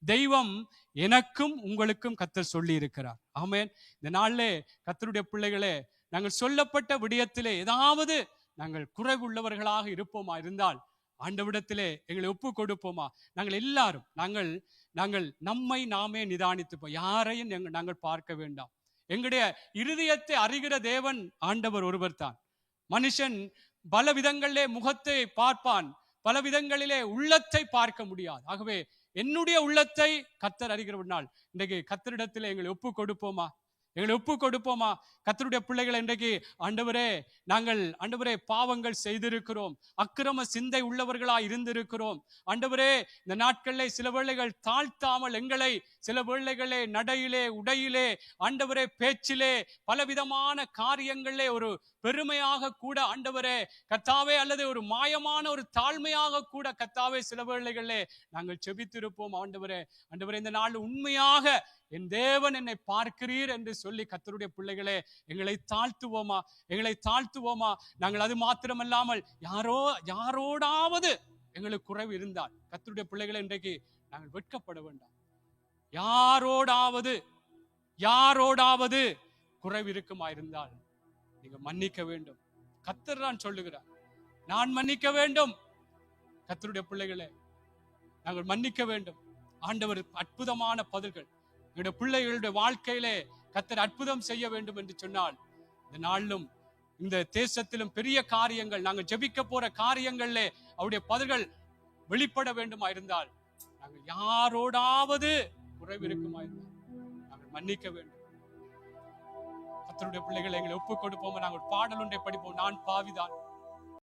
தெய்வம் எனக்கும் உங்களுக்கும் கர்த்தர் சொல்லி இருக்கிறார். ஆமென். இந்த நாளிலே கர்த்தருடைய பிள்ளைகளே, நாங்கள் சொல்லப்பட்ட விடயத்திலே ஏதாவது நாங்கள் குறைவுள்ளவர்களாக இருப்போமா இருந்தால் ஆண்டவிடத்திலே எங்களை ஒப்பு கொடுப்போமா? நாங்கள் எல்லாரும் நாங்கள் நம்மை நாமே நிதானித்துப்போம். யாரையும் நாங்கள் பார்க்க வேண்டாம். எங்களுடைய இருதயத்தை அறிகிற தேவன் ஆண்டவர் ஒருவர் தான். மனுஷன் பல விதங்களிலே முகத்தை பார்ப்பான், பல விதங்களிலே உள்ளத்தை பார்க்க முடியாது. ஆகவே என்னுடைய உள்ளத்தை கர்த்தர் அறிகிறவனால் இன்றைக்கு கர்த்தரிடத்திலே எங்களை ஒப்பு கொடுப்போமா? எங்களை ஒப்பு கொடுப்போமா? கர்த்தருடைய பிள்ளைகள் இன்றைக்கு ஆண்டவரே, நாங்கள் ஆண்டவரே பாவங்கள் செய்திருக்கிறோம், அக்கிரம சிந்தை உள்ளவர்களாய் இருந்திருக்கிறோம். ஆண்டவரே, இந்த நாட்களிலே சில வேளைகள் தாழ்த்தாமல் எங்களை சில வேளைகளே நடையிலே, உடையிலே, ஆண்டவரே பேச்சிலே, பலவிதமான காரியங்களிலே ஒரு பெருமையாக கூட ஆண்டவரே கர்த்தாவே, அல்லது ஒரு மாயமான ஒரு தாழ்மையாக கூட கர்த்தாவே சில வேளைகளிலே நாங்கள் செபித்திருப்போம். ஆண்டவரே, ஆண்டவரே, இந்த நாள் உண்மையாக என் தேவன் என்னை பார்க்கிறீர் என்று சொல்லி கர்த்தருடைய பிள்ளைகளே எங்களை தாழ்த்துவோமா? எங்களை தாழ்த்துவோமா? நாங்கள் அது மாத்திரமல்லாமல் யாரோடாவது எங்களுக்கு குறைவு இருந்தால், கர்த்தருடைய பிள்ளைகளை இன்றைக்கு நாங்கள் வெட்கப்பட வேண்டாம். யாரோடாவது குறைவு இருக்குமா இருந்தால் நீங்க மன்னிக்க வேண்டும். கர்த்தர் தான் சொல்லுகிறார், நான் மன்னிக்க வேண்டும். கர்த்தருடைய பிள்ளைகளே, நாங்கள் மன்னிக்க வேண்டும். ஆண்டவர் அற்புதமான பதில்கள் எங்களுடைய பிள்ளைகளுடைய வாழ்க்கையிலே கர்த்தர் அற்புதம் செய்ய வேண்டும் என்று சொன்னால், இந்த நாளிலும் இந்த தேசத்திலும் பெரிய காரியங்கள், நாங்கள் ஜெபிக்க போற காரியங்களிலே அவருடைய பதில்கள் வெளிப்பட வேண்டுமா இருந்தால், நாங்கள் யாரோடாவது குறைவு இருக்குமா இருந்தால் நாங்கள் மன்னிக்க வேண்டும். கர்த்தருடைய பிள்ளைகளை எங்களை ஒப்புக் கொடுப்போம். நாங்கள் பாடல் ஒன்றை படிப்போம். நான் பாவிதான்,